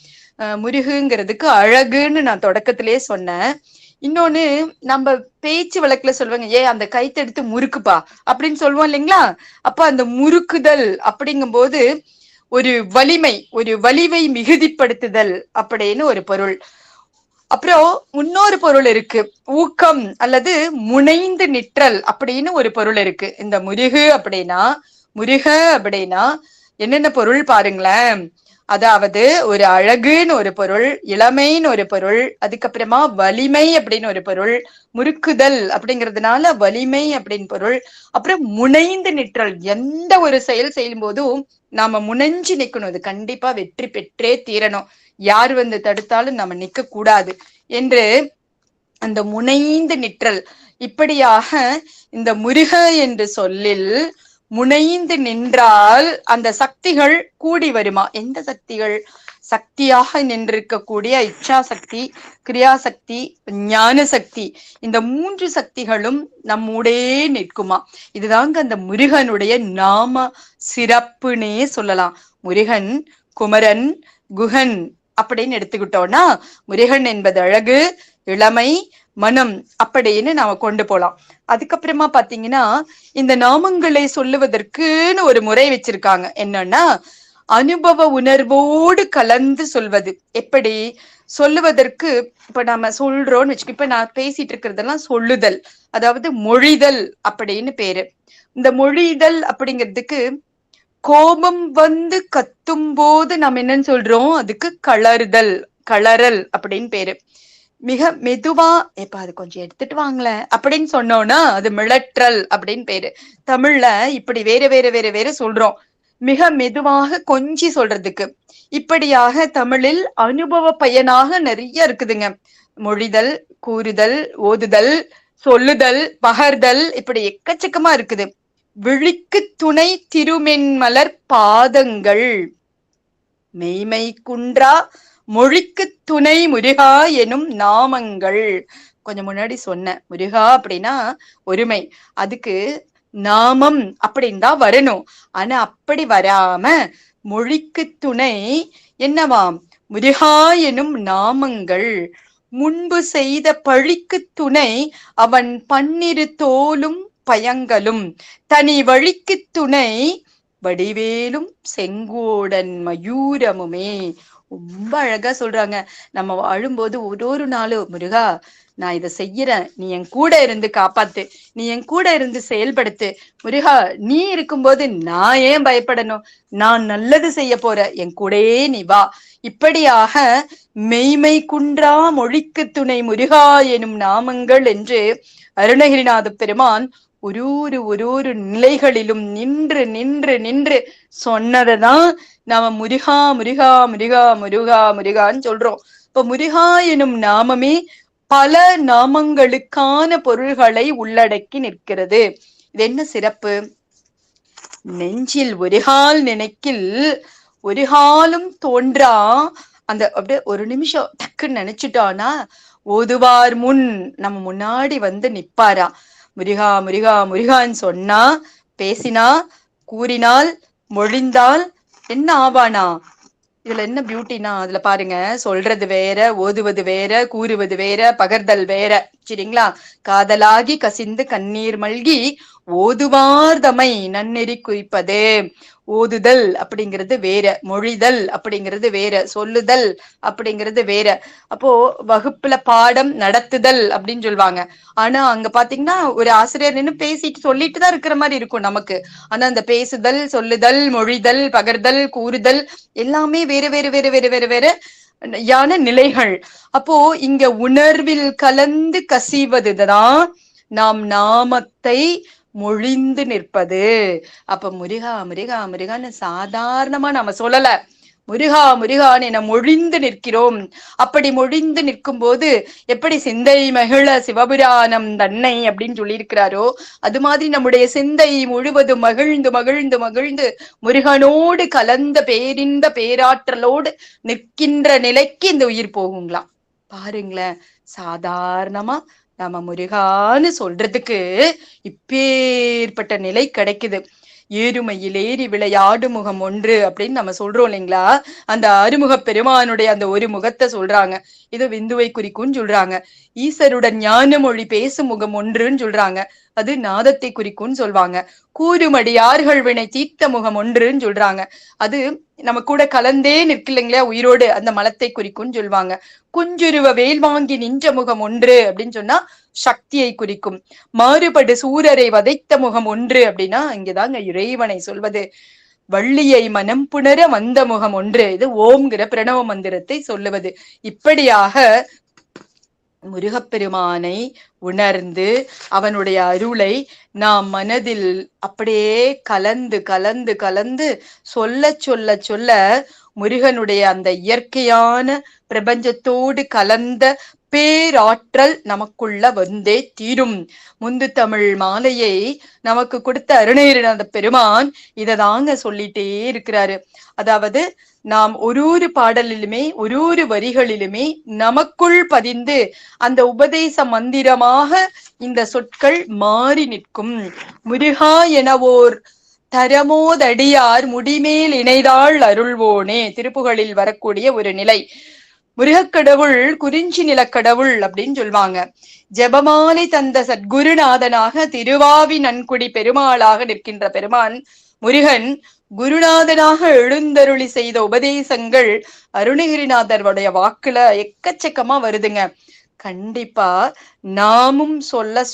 G: முருகுங்கிறதுக்கு அழகுன்னு நான் தொடக்கத்திலே சொன்னேன். இன்னொன்னு நம்ம பேச்சு வழக்குல சொல்லுவாங்க, அந்த கைத்தெடுத்து முறுக்குப்பா அப்படின்னு சொல்லுவோம் இல்லைங்களா? அப்ப அந்த முறுக்குதல் அப்படிங்கும் போது ஒரு வலிமை, ஒரு வலிவை மிகுதிப்படுத்துதல் அப்படின்னு ஒரு பொருள். அப்புறம் இன்னொரு பொருள் இருக்கு, ஊக்கம் அல்லது முனைந்து நிற்றல் அப்படின்னு ஒரு பொருள் இருக்கு. இந்த முருகு அப்படின்னா என்னென்ன பொருள் பாருங்களேன். அதாவது ஒரு அழகுன்னு ஒரு பொருள், இளமைன்னு ஒரு பொருள், அதுக்கப்புறமா வலிமை அப்படின்னு ஒரு பொருள், முறுக்குதல் அப்படிங்கிறதுனால வலிமை அப்படின்னு பொருள், அப்புறம் முனைந்து நிற்றல். எந்த ஒரு செயல் செய்யும் போதும் நாம முனைஞ்சு நிக்கணும். அது கண்டிப்பா வெற்றி பெற்றே தீரணும். யார் தடுத்தாலும் நம்ம நிக்க கூடாது என்று அந்த முனைந்து நிற்றல். இப்படியாக இந்த முருக என்று சொல்லில் முனைந்து நின்றால் அந்த சக்திகள் கூடி வருமா? எந்த சக்திகள்? சக்தியாக நின்றிருக்கக்கூடிய இச்சா சக்தி, கிரியாசக்தி, ஞான சக்தி, இந்த 3 சக்திகளும் நம்முடைய நிற்குமா? இதுதாங்க அந்த முருகனுடைய நாம சிறப்புனே சொல்லலாம். முருகன், குமரன், குகன் அப்படின்னு எடுத்துக்கிட்டோம்னா முருகன் என்பது அழகு, இளமை, மனம் அப்படின்னு நாம கொண்டு போலாம். அதுக்கப்புறமா பாத்தீங்கன்னா இந்த நாமங்களை சொல்லுவதற்குன்னு ஒரு முறை வச்சிருக்காங்க. என்னன்னா அனுபவ உணர்வோடு கலந்து சொல்வது. எப்படி? சொல்லுவதற்கு இப்ப நம்ம சொல்றோம்னு வச்சுக்கோ, இப்ப நான் பேசிட்டு இருக்கிறதெல்லாம் சொல்லுதல், அதாவது மொழிதல் அப்படின்னு பேரு. இந்த மொழிதல் அப்படிங்கிறதுக்கு கோபம் வந்து கத்தும் போது நம்ம என்னன்னு சொல்றோம், அதுக்கு கலறுதல், கலறல் அப்படின்னு பேரு. மிக மெதுவா எப்ப அது கொஞ்சம் எடுத்துட்டு வாங்கல அப்படின்னு சொன்னோம்னா அது மிளற்றல் அப்படின்னு பேரு. தமிழ்ல இப்படி வேற வேற வேற வேற சொல்றோம். மிக மெதுவாக கொஞ்சி சொல்றதுக்கு. இப்படியாக தமிழில் அனுபவ பயனாக நிறைய இருக்குதுங்க. மொழிதல், கூறுதல், ஓதுதல், சொல்லுதல், பகர்தல், இப்படி எக்கச்சக்கமா இருக்குது. விழிக்கு துணை திருமென்மலர் பாதங்கள், மெய்மை குன்றா மொழிக்கு துணை முருகா எனும் நாமங்கள். கொஞ்சம் முன்னாடி சொன்ன முருகா அப்படின்னா ஒருமை, அதுக்கு நாமம் அப்படின்னு தான் வரணும். ஆனா அப்படி வராம மொழிக்கு துணை என்னவாம், முருகா எனும் நாமங்கள். முன்பு செய்த பழிக்கு துணை அவன் பன்னிரு தோலும் பயங்களும், தனி வழிக்கு துணை வடிவேலும் செங்கோடன் மயூரமுமே. ரொம்ப அழகா சொல்றாங்க. நம்ம வாழும்போது ஒரு நாளும் முருகா நான் இதை செய்யறேன், நீ என் கூட இருந்து காப்பாத்து, நீ என் கூட இருந்து செயல்படுத்து முருகா, நீ இருக்கும்போது நான் ஏன் பயப்படணும், நான் நல்லது செய்ய போற, என் கூடயே நீ வா. இப்படியாக மெய்மை குன்றா மொழிக்கு துணை முருகா எனும் நாமங்கள் என்று அருணகிரிநாத பெருமான் ஒரு நிலைகளிலும் நின்று நின்று நின்று சொன்னதைதான் நாம முருகா முருகா முருகா முருகா முருகான்னு சொல்றோம். இப்ப முருகா எனும் நாமமே பல நாமங்களுக்கான பொருள்களை உள்ளடக்கி நிற்கிறது. இது என்ன சிறப்பு? நெஞ்சில் ஒருகால் நினைக்கில் ஒருகாலும் தோன்றா, அந்த அப்படியே ஒரு நிமிஷம் டக்குன்னு நினைச்சுட்டோன்னா ஓதுவார் முன் நம்ம முன்னாடி வந்து நிப்பாரா. முருகா முருகா முருகான்னு சொன்னா, பேசினா, கூறினால், மொழிந்தால் என்ன ஆவானா? இதுல என்ன பியூட்டினா, அதுல பாருங்க, சொல்றது வேற, ஓதுவது வேற, கூறுவது வேற, பகர்தல் வேற, சரிங்களா? காதலாகி கசிந்து கண்ணீர் மல்கி ஓதுவார் தமை நன்னெறி குறிப்பது. ஓதுதல் அப்படிங்கிறது வேற, மொழிதல் அப்படிங்கிறது வேற, சொல்லுதல் அப்படிங்கிறது வேற. அப்போ வகுப்புல பாடம் நடத்துதல் அப்படின்னு சொல்லுவாங்க. ஆனா அங்க பாத்தீங்கன்னா ஒரு ஆசிரியர் நின்று பேசிட்டு சொல்லிட்டு தான் இருக்கிற மாதிரி இருக்கும் நமக்கு. ஆனா அந்த பேசுதல், சொல்லுதல், மொழிதல், பகர்தல், கூறுதல் எல்லாமே வேற வேற வேற வேற வேற வேற யான நிலைகள். அப்போ இங்க உணர்வில் கலந்து கசிவதுதான் நாம் நாமத்தை மொழிந்து நிற்பது. அப்ப முருகா முருகா முருகான்னு சாதாரணமா நாம சொல்லல, முருகா முருகான்னு என மொழிந்து நிற்கிறோம். அப்படி மொழிந்து நிற்கும் போது எப்படி சிந்தை மகிழ சிவபுராணம் தன்னை அப்படின்னு சொல்லியிருக்கிறாரோ, அது மாதிரி நம்முடைய சிந்தை முழுவதும் மகிழ்ந்து மகிழ்ந்து மகிழ்ந்து முருகனோடு கலந்த பேரின்ப பேராற்றலோடு நிற்கின்ற நிலைக்கு இந்த உயிர் போகுங்களாம். பாருங்களேன், சாதாரணமா நாம முருகான்னு சொல்றதுக்கு இப்பேற்பட்ட நிலை கிடைக்குது. ஏறுமையில் ஏறி விளையாடு முகம் ஒன்று அப்படின்னு நம்ம சொல்றோம் இல்லைங்களா? அந்த அறுமுக பெருமானுடைய அந்த ஒரு முகத்தை சொல்றாங்க. இது விந்துவை குறிக்கும்னு சொல்றாங்க. ஈசருடன் ஞான மொழி பேசும் முகம் ஒன்றுன்னு சொல்றாங்க, அது நாதத்தை குறிக்கும்னு சொல்லுவாங்க. கூறுமடியார்கள் வினை தீர்த்த முகம் ஒன்றுன்னு சொல்றாங்க, அது நம்ம கூட கலந்தே நிற்கலைங்களா உயிரோடு, அந்த மலத்தை குறிக்கும்னு சொல்லுவாங்க. குஞ்சுருவ வேல் வாங்கி நின்ற முகம் ஒன்று அப்படின்னு சொன்னா சக்தியை குறிக்கும். மாறுபடு சூரரை வதைத்த முகம் ஒன்று அப்படின்னா இங்கதாங்க இறைவனை சொல்வது. வள்ளியை மனம் புணர வந்த முகம் ஒன்று, இது ஓம்ங்கிற பிரணவ மந்திரத்தை சொல்லுவது. இப்படியாக முருகப்பெருமானை உணர்ந்து அவனுடைய அருளை நாம் மனதில் அப்படியே கலந்து கலந்து கலந்து சொல்ல சொல்ல சொல்ல முருகனுடைய அந்த இயற்கையான பிரபஞ்சத்தோடு கலந்த பேராற்றல் நமக்குள்ள வந்தே தீரும். முந்து தமிழ் மாலையை நமக்கு கொடுத்த அருணகிரிநாத பெருமான் இததாங்க சொல்லிட்டே இருக்கிறாரு. அதாவது நாம் ஒரு பாடலிலுமே ஒரு வரிகளிலுமே நமக்குள் பதிந்து அந்த உபதேச மந்திரமாக இந்த சொற்கள் மாறி நிற்கும். முருகா எனவோர் தரமோதடியார் முடிமேல் இணைதாள் அருள்வோனே, திருப்புகளில் வரக்கூடிய ஒரு நிலை. முருகக்கடவுள் குறிஞ்சி நிலக்கடவுள் அப்படின்னு சொல்லுவாங்க. ஜெபமாலை தந்த சத்குருநாதனாக திருவாவி நன்குடி பெருமாளாக நிற்கின்ற பெருமான் முருகன் குருநாதனாக எழுந்தருளி செய்த உபதேசங்கள் அருணகிரிநாதருடைய வாக்குல எக்கச்சக்கமா வருதுங்க. கண்டிப்பா நாமும் சொல்ல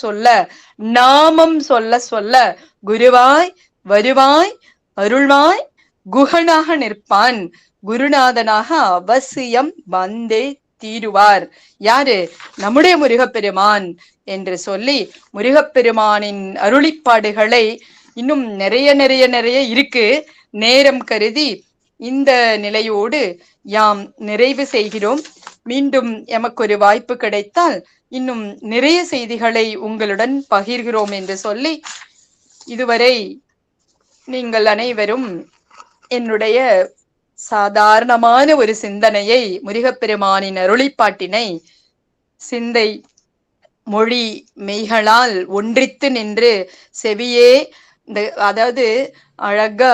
G: சொல்ல குருவாய் வருவாய் அருள்வாய் குகனாக நிற்பான். குருநாதனாக அவசியம் வந்தே தீருவார். யாரு? நம்முடைய முருகப்பெருமான் என்று சொல்லி முருகப்பெருமானின் அருளிப்பாடுகளை இன்னும் நிறைய இருக்கு. நேரம் கருதி இந்த நிலையோடு யாம் நிறைவு செய்கிறோம். மீண்டும் எமக்கு ஒரு வாய்ப்பு கிடைத்தால் இன்னும் நிறைய செய்திகளை உங்களுடன் பகிர்கிறோம் என்று சொல்லி, இதுவரை நீங்கள் அனைவரும் என்னுடைய சாதாரணமான ஒரு சிந்தனையை, முருகப்பெருமானின் அருளிப்பாட்டினை சிந்தை மொழி மெய்களால் ஒன்றித்து நின்று செவியே அதாவது அழகா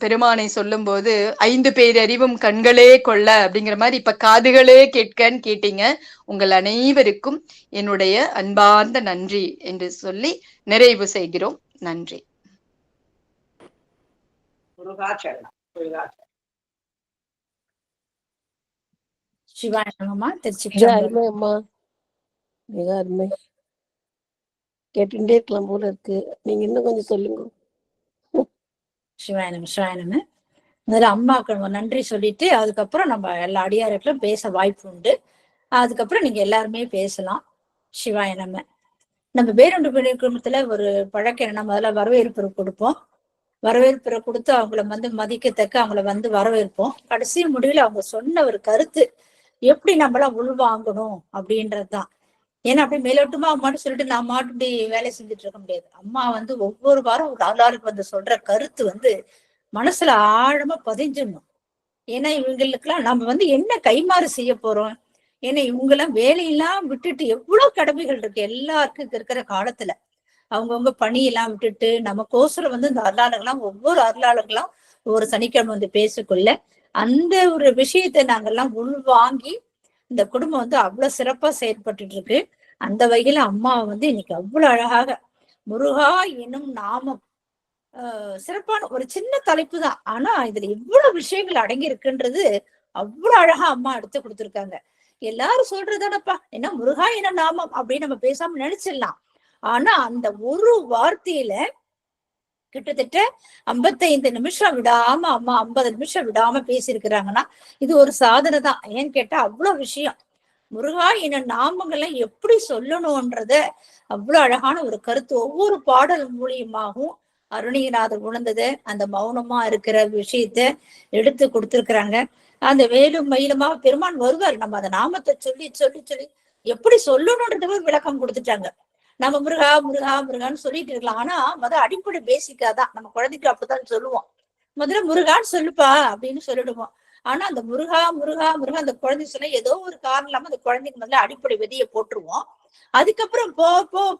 G: பெருமானை சொல்லும் போது 5 பேரறிவும் கண்களே கொள்ள அப்படிங்கிற மாதிரி இப்ப காதுகளே கேட்கன்னு கேட்டீங்க. உங்கள் அனைவருக்கும் என்னுடைய அன்பார்ந்த நன்றி என்று சொல்லி நிறைவு செய்கிறோம். நன்றி.
A: சிவாயனம்மா திருச்சி.
E: அருமை அம்மா, மிக அருமை. கேட்டுட்டே இருக்கலாம் போல இருக்கு. நீங்க இன்னும் கொஞ்சம் சொல்லுங்க.
A: சிவாயனம். முதல்ல அம்மாவுக்கு நன்றி சொல்லிட்டு அதுக்கப்புறம் நம்ம எல்லா அடியார்களும் பேச வாய்ப்பு உண்டு. அதுக்கப்புறம் நீங்க எல்லாருமே பேசலாம். சிவாயனம். நம்ம பேருண்டு குடும்பத்துல ஒரு பழக்கம் என்ன, முதல்ல வரவேற்பு கொடுப்போம். வரவேற்புரை கொடுத்து அவங்கள மதிக்கத்தக்க அவங்கள வரவேற்போம். கடைசி முடிவுல அவங்க சொன்ன ஒரு கருத்து எப்படி நம்மளாம் உள்வாங்கணும் அப்படின்றதுதான். ஏன்னா அப்படி மேலோட்டமா அம்மாட்டு சொல்லிட்டு நான் மாட்டு இப்படி வேலை செஞ்சுட்டு இருக்க முடியாது. அம்மா ஒவ்வொரு வாரம் ஒரு ஆளாளுக்கு சொல்ற கருத்து மனசுல ஆழமா பதிஞ்சிடணும். ஏன்னா இவங்களுக்கெல்லாம் நம்ம என்ன கைமாறு செய்ய போறோம்? ஏன்னா இவங்கெல்லாம் வேலையெல்லாம் விட்டுட்டு எவ்வளவு கடமைகள் இருக்கு எல்லாருக்கும் இருக்கிற காலத்துல. அவங்கவுங்க பணியெல்லாம் விட்டுட்டு நமக்கோசரம் இந்த அருளாளர்கள்லாம் ஒவ்வொரு அருளாளர்கள்லாம் ஒவ்வொரு சனிக்கிழமை பேசக்குள்ள அந்த ஒரு விஷயத்தை நாங்கெல்லாம் உள்வாங்கி இந்த குடும்பம் அவ்வளவு சிறப்பா செயல்பட்டு இருக்கு. அந்த வகையில அம்மா இன்னைக்கு அவ்வளவு அழகாக முருகா எனும் நாமம் சிறப்பான ஒரு சின்ன தலைப்பு தான். ஆனா இதுல இவ்வளவு விஷயங்கள் அடங்கி இருக்குன்றது அவ்வளவு அழகா அம்மா எடுத்து கொடுத்துருக்காங்க. எல்லாரும் சொல்றதானப்பா என்ன முருகா எனும் நாமம் அப்படின்னு நம்ம பேசாம நினைச்சிடலாம். ஆனா அந்த ஒரு வார்த்தையில கிட்டத்தட்ட 55 நிமிஷம் விடாம அம்மா 50 நிமிஷம் விடாம பேசியிருக்கிறாங்கன்னா இது ஒரு சாதனை தான். ஏன்னு கேட்டா அவ்வளவு விஷயம். முருகா என நாமங்கள்லாம் எப்படி சொல்லணும்ன்றத அவ்வளவு அழகான ஒரு கருத்து ஒவ்வொரு பாடல் மூலியமாகவும் அருணகிரிநாதர் உணர்ந்ததை அந்த மௌனமா இருக்கிற விஷயத்த எடுத்து கொடுத்திருக்கிறாங்க. அந்த வேலும் மயிலுமா பெருமான் வருவார். நம்ம அந்த நாமத்தை சொல்லி சொல்லி சொல்லி எப்படி சொல்லணும்ன்றத விளக்கம் கொடுத்துட்டாங்க. நம்ம முருகா முருகா முருகான்னு சொல்லிட்டு இருக்கலாம். ஆனா அடிப்படை பேசிக்காதான் நம்ம குழந்தைக்கு அப்படித்தான் சொல்லுவோம். முதல்ல முருகான்னு சொல்லுப்பா அப்படின்னு சொல்லிடுவோம். ஆனா அந்த முருகா முருகா முருகா அந்த குழந்தை சொல்ல ஏதோ ஒரு காரணம் இல்லாம அந்த குழந்தைக்கு முதல்ல அடிப்படை விதியை போட்டுருவோம். அதுக்கப்புறம்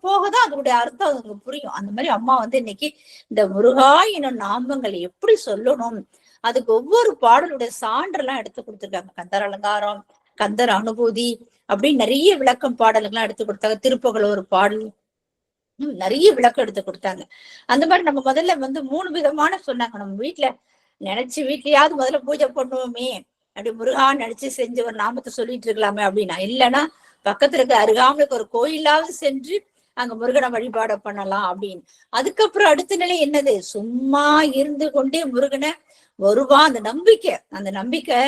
A: போகதான் அதனுடைய அர்த்தம் அதுக்கு புரியும். அந்த மாதிரி அம்மா இன்னைக்கு இந்த முருகா என்னும் நாமங்களை எப்படி சொல்லணும் அதுக்கு ஒவ்வொரு பாடலுடைய சான்றெல்லாம் எடுத்து கொடுத்துருக்காங்க. கந்தர் அலங்காரம், கந்தர் அனுபூதி அப்படின்னு நிறைய விளக்கம் பாடல்கள்லாம் எடுத்து கொடுத்தாங்க. திருப்புகழ் ஒரு பாடல் நிறைய விளக்கம் எடுத்து கொடுத்தாங்க. அந்த மாதிரி நம்ம முதல்ல 3 விதமான சொன்னாங்க. நம்ம வீட்டுல நினைச்சு வீட்லயாவது முதல்ல பூஜை பண்ணுவோமே, அப்படி முருகா நினைச்சு செஞ்சு ஒரு நாமத்தை சொல்லிட்டு இருக்கலாமே அப்படின்னா, இல்லைன்னா பக்கத்துல இருக்க அருகாமலுக்கு ஒரு கோயிலாவது சென்று அங்க முருகனை வழிபாட பண்ணலாம் அப்படின்னு. அதுக்கப்புறம் அடுத்த நிலை என்னது, சும்மா இருந்து கொண்டே முருகனை வருவான் அந்த நம்பிக்கை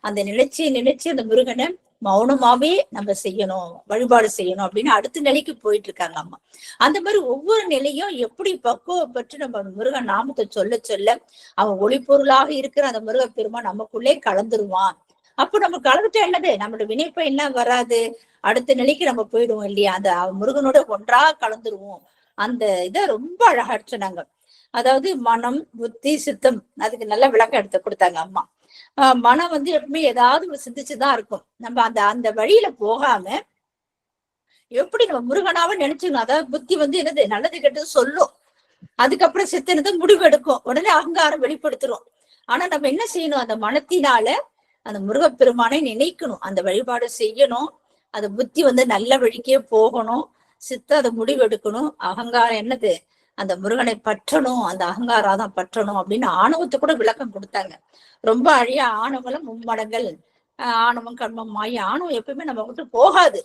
A: அந்த நினைச்சு அந்த முருகனை மௌனமாவே நம்ம செய்யணும், வழிபாடு செய்யணும் அப்படின்னு அடுத்த நிலைக்கு போயிட்டு இருக்காங்க அம்மா. அந்த மாதிரி ஒவ்வொரு நிலையும் எப்படி பக்குவப்பட்டு நம்ம முருகன் நாமத்தை சொல்ல சொல்ல அவன் ஒளிப்பொருளாக இருக்கிற அந்த முருக பெருமான் நமக்குள்ளே கலந்துருவான். அப்ப நம்ம கலந்துட்டா என்னது, நம்மளோட வினைப்ப என்ன வராது, அடுத்த நிலைக்கு நம்ம போயிடுவோம் இல்லையா, அந்த முருகனோட ஒன்றாக கலந்துருவோம். அந்த இதை ரொம்ப அழகா சொன்னாங்க. அதாவது மனம் புத்தி சித்தம் அதுக்கு நல்ல விளக்கம் எடுத்து கொடுத்தாங்க அம்மா. மனம் எப்பவுமே ஏதாவது சிந்திச்சுதான் இருக்கும். நம்ம அந்த வழியில போகாம எப்படி நம்ம முருகனாவே நினைச்சுக்கணும். அதாவது புத்தி என்னது நல்லது கெட்டது சொல்லும். அதுக்கப்புறம் சித்தனது முடிவு எடுக்கும், உடனே அகங்காரம் வெளிப்படுத்துறோம். ஆனா நம்ம என்ன செய்யணும், அந்த மனத்தினால அந்த முருகப்பெருமானை நினைக்கணும், அந்த வழிபாடு செய்யணும். அந்த புத்தி நல்ல வழிக்கே போகணும், சித்த அதை முடிவு எடுக்கணும். அகங்காரம் என்னது அந்த முருகனை பற்றணும், அந்த அகங்காராதான் பற்றணும் அப்படின்னு ஆணவத்தை கூட விளக்கம் கொடுத்தாங்க. ரொம்ப அழிய ஆணவம் மும்மடங்கள், ஆணவம் கர்மம் மாயி, ஆணவம் எப்பயுமே நம்ம விட்டு போகாது.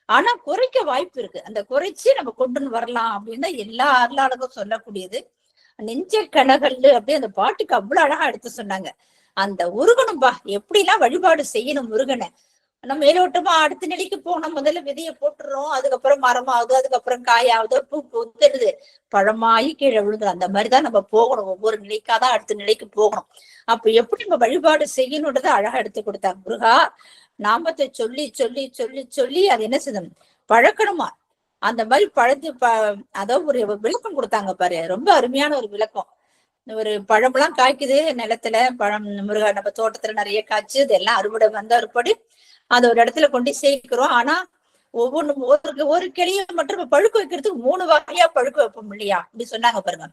A: ஆனா குறைக்க வாய்ப்பு இருக்கு. அந்த குறைச்சி நம்ம கொண்டுன்னு வரலாம் அப்படின்னு எல்லா அருளாளரும் சொல்லக்கூடியது. நெஞ்ச கனகல்லு அப்படி அந்த பாட்டுக்கு அவ்வளவு அழகா எடுத்து சொன்னாங்க. அந்த உருகணும்பா, எப்படி எல்லாம் வழிபாடு செய்யணும் முருகனை. நம்ம மேலோட்டமா அடுத்த நிலைக்கு போனோம். முதல்ல விதைய போட்டுறோம், அதுக்கப்புறம் மரமாகுது, அதுக்கப்புறம் காயாவது, பூ பூத்துடுது, பழமாயி கீழே விழுது. அந்த மாதிரிதான் நம்ம போகணும். ஒவ்வொரு நிலைக்காதான் அடுத்த நிலைக்கு போகணும். அப்ப எப்படி நம்ம வழிபாடு செய்யணுன்றதை அழகா எடுத்து கொடுத்தாங்க. முருகா நாமத்தை சொல்லி சொல்லி சொல்லி சொல்லி அது என்ன செய்யணும், பழக்கணுமா. அந்த மாதிரி பழத்து அதாவது ஒரு விளக்கம் கொடுத்தாங்க பாரு, ரொம்ப அருமையான ஒரு விளக்கம். ஒரு பழம்லாம் காய்க்குது நிலத்துல, பழம் முருகா நம்ம தோட்டத்துல நிறைய காய்ச்சு, இதெல்லாம் அறுவடை வந்த அறுப்படி அதை ஒரு இடத்துல கொண்டு சேர்க்கிறோம். ஆனா ஒவ்வொன்றும் ஒரு கிளியை மட்டும் பழுக்க வைக்கிறதுக்கு 3 வகையா பழுக்க வைப்போம் இல்லையா, அப்படி சொன்னாங்க பாருங்க.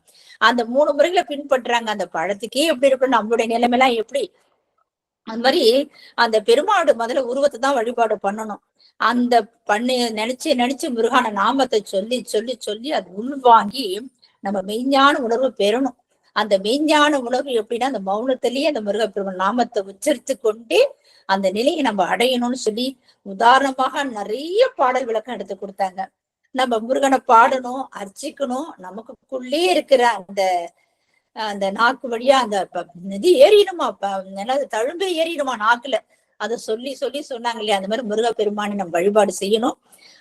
A: அந்த 3 முறைகளை பின்பற்றுறாங்க. அந்த பழத்துக்கே எப்படி இருக்கும், நம்மளுடைய நிலைமைலாம் எப்படி. அந்த மாதிரி அந்த பெருமாடு முதல்ல உருவத்தை தான் வழிபாடு பண்ணணும். அந்த பண்ணி நினைச்சு முருகான நாமத்தை சொல்லி சொல்லி சொல்லி அது உள்வாங்கி நம்ம மெய்ஞான உணர்வு பெறணும். அந்த மெய்ஞான உணர்வு எப்படின்னா அந்த மௌனத்திலேயே அந்த முருகப்பெருமான் நாமத்தை உச்சரித்து கொண்டே அந்த நிலையை நம்ம அடையணும்னு சொல்லி உதாரணமாக நிறைய பாடல் விளக்கம் எடுத்து கொடுத்தாங்க. நம்ம முருகனை பாடணும், அர்ச்சிக்கணும், நமக்குள்ளே இருக்கிற அந்த நாக்கு வழியா அந்த இது ஏறிடுமா, தழும்பே ஏறிடுமா நாக்குல. அதை சொல்லி சொல்லி சொன்னாங்க இல்லையா, அந்த மாதிரி முருகப்பெருமானை நம்ம வழிபாடு செய்யணும்.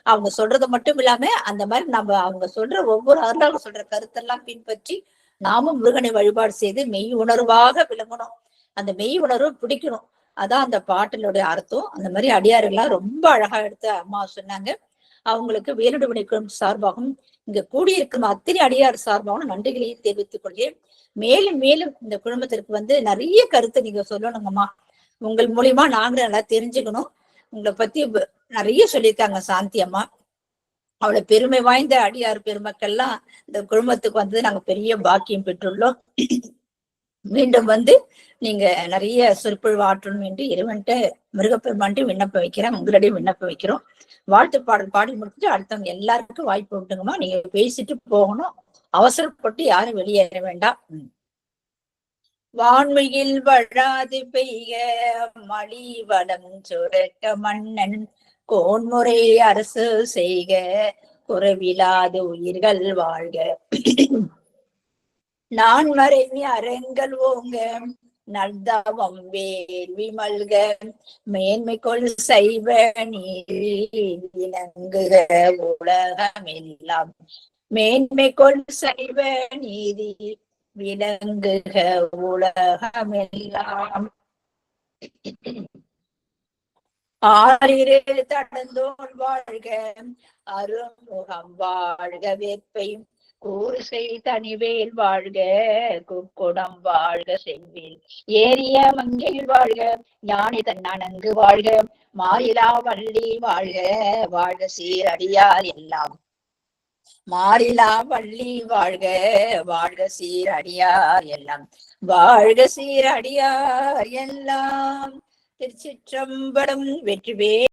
A: அவங்க சொல்றது மட்டும் இல்லாம அந்த மாதிரி நம்ம அவங்க சொல்ற ஒவ்வொரு அருளாளர் சொல்ற கருத்தெல்லாம் பின்பற்றி நாமும் முருகனை வழிபாடு செய்து மெய் உணர்வாக விளங்கணும். அந்த மெய் உணர்வு பிடிக்கணும். அதான் அந்த பாட்டினுடைய அர்த்தம். அந்த மாதிரி அடியார்கள்லாம் ரொம்ப அழகா எடுத்து அம்மா சொன்னாங்க. அவங்களுக்கு வேலுண்டு வினைக்கும் சார்பாகவும் இங்க கூடியிருக்கும் அத்தனை அடியார் சார்பாகவும் நன்றிகளையும் தெரிவித்துக் கொள்கிறேன். மேலும் மேலும் இந்த குடும்பத்திற்கு நிறைய கருத்து நீங்க சொல்லணுங்கம்மா. உங்கள் மூலியமா நாங்க நல்லா தெரிஞ்சுக்கணும். உங்களை பத்தி நிறைய சொல்லியிருக்காங்க சாந்தி அம்மா. அவ்வளவு பெருமை வாய்ந்த அடியார் பெருமக்கள்லாம் இந்த குடும்பத்துக்கு நாங்க பெரிய பாக்கியம் பெற்றுள்ளோம். மீண்டும் நீங்க நிறைய சொற்பொழிவு ஆற்றணும் என்று இறைவன்ட்ட முருகப்பெருமான்ட்டு விண்ணப்பம் வைக்கிறேன், உங்களுடைய விண்ணப்பம் வைக்கிறோம். வாழ்த்து பாடல் பாடி முடிச்சுட்டு அடுத்தவங்க எல்லாருக்கும் வாய்ப்பு விட்டுங்கம்மா. நீங்க பேசிட்டு போகணும், அவசரப்பட்டு யாரும் வெளியேற வேண்டாம். வான்மையில் வழாது பெய்க மழி வளம் சுரக்க மன்னன் கோன்முறை அரசு செய்க குறைவிலாது உயிர்கள் வாழ்க. நான் மறைவி அரங்கள் ஓங்க நல்தவம் வேள்வி மல்க மேன்மை கொள் செய்வ நீங்குக உலகமெல்லாம். மேன்மை கொள் செய்வ நீதி விளங்குக உலகமெல்லாம். ஆறிரு தடந்தோல் வாழ்க அருமுகம் வாழ்க வேற்பையும் கூறுசை தனிவேல் வாழ்க குக்குடம் வாழ்க செவ்வேல் ஏரிய மங்கையில் வாழ்க ஞானி தன்னணங்கு வாழ்க மாயிலா வள்ளி வாழ்க வாழ்க சீரடியார் எல்லாம். மாறிலா வள்ளி வாழ்க வாழ்க சீரடியார் எல்லாம். வாழ்க சீரடியார் எல்லாம். திருச்சிற்றம்பலம். வெற்றிவே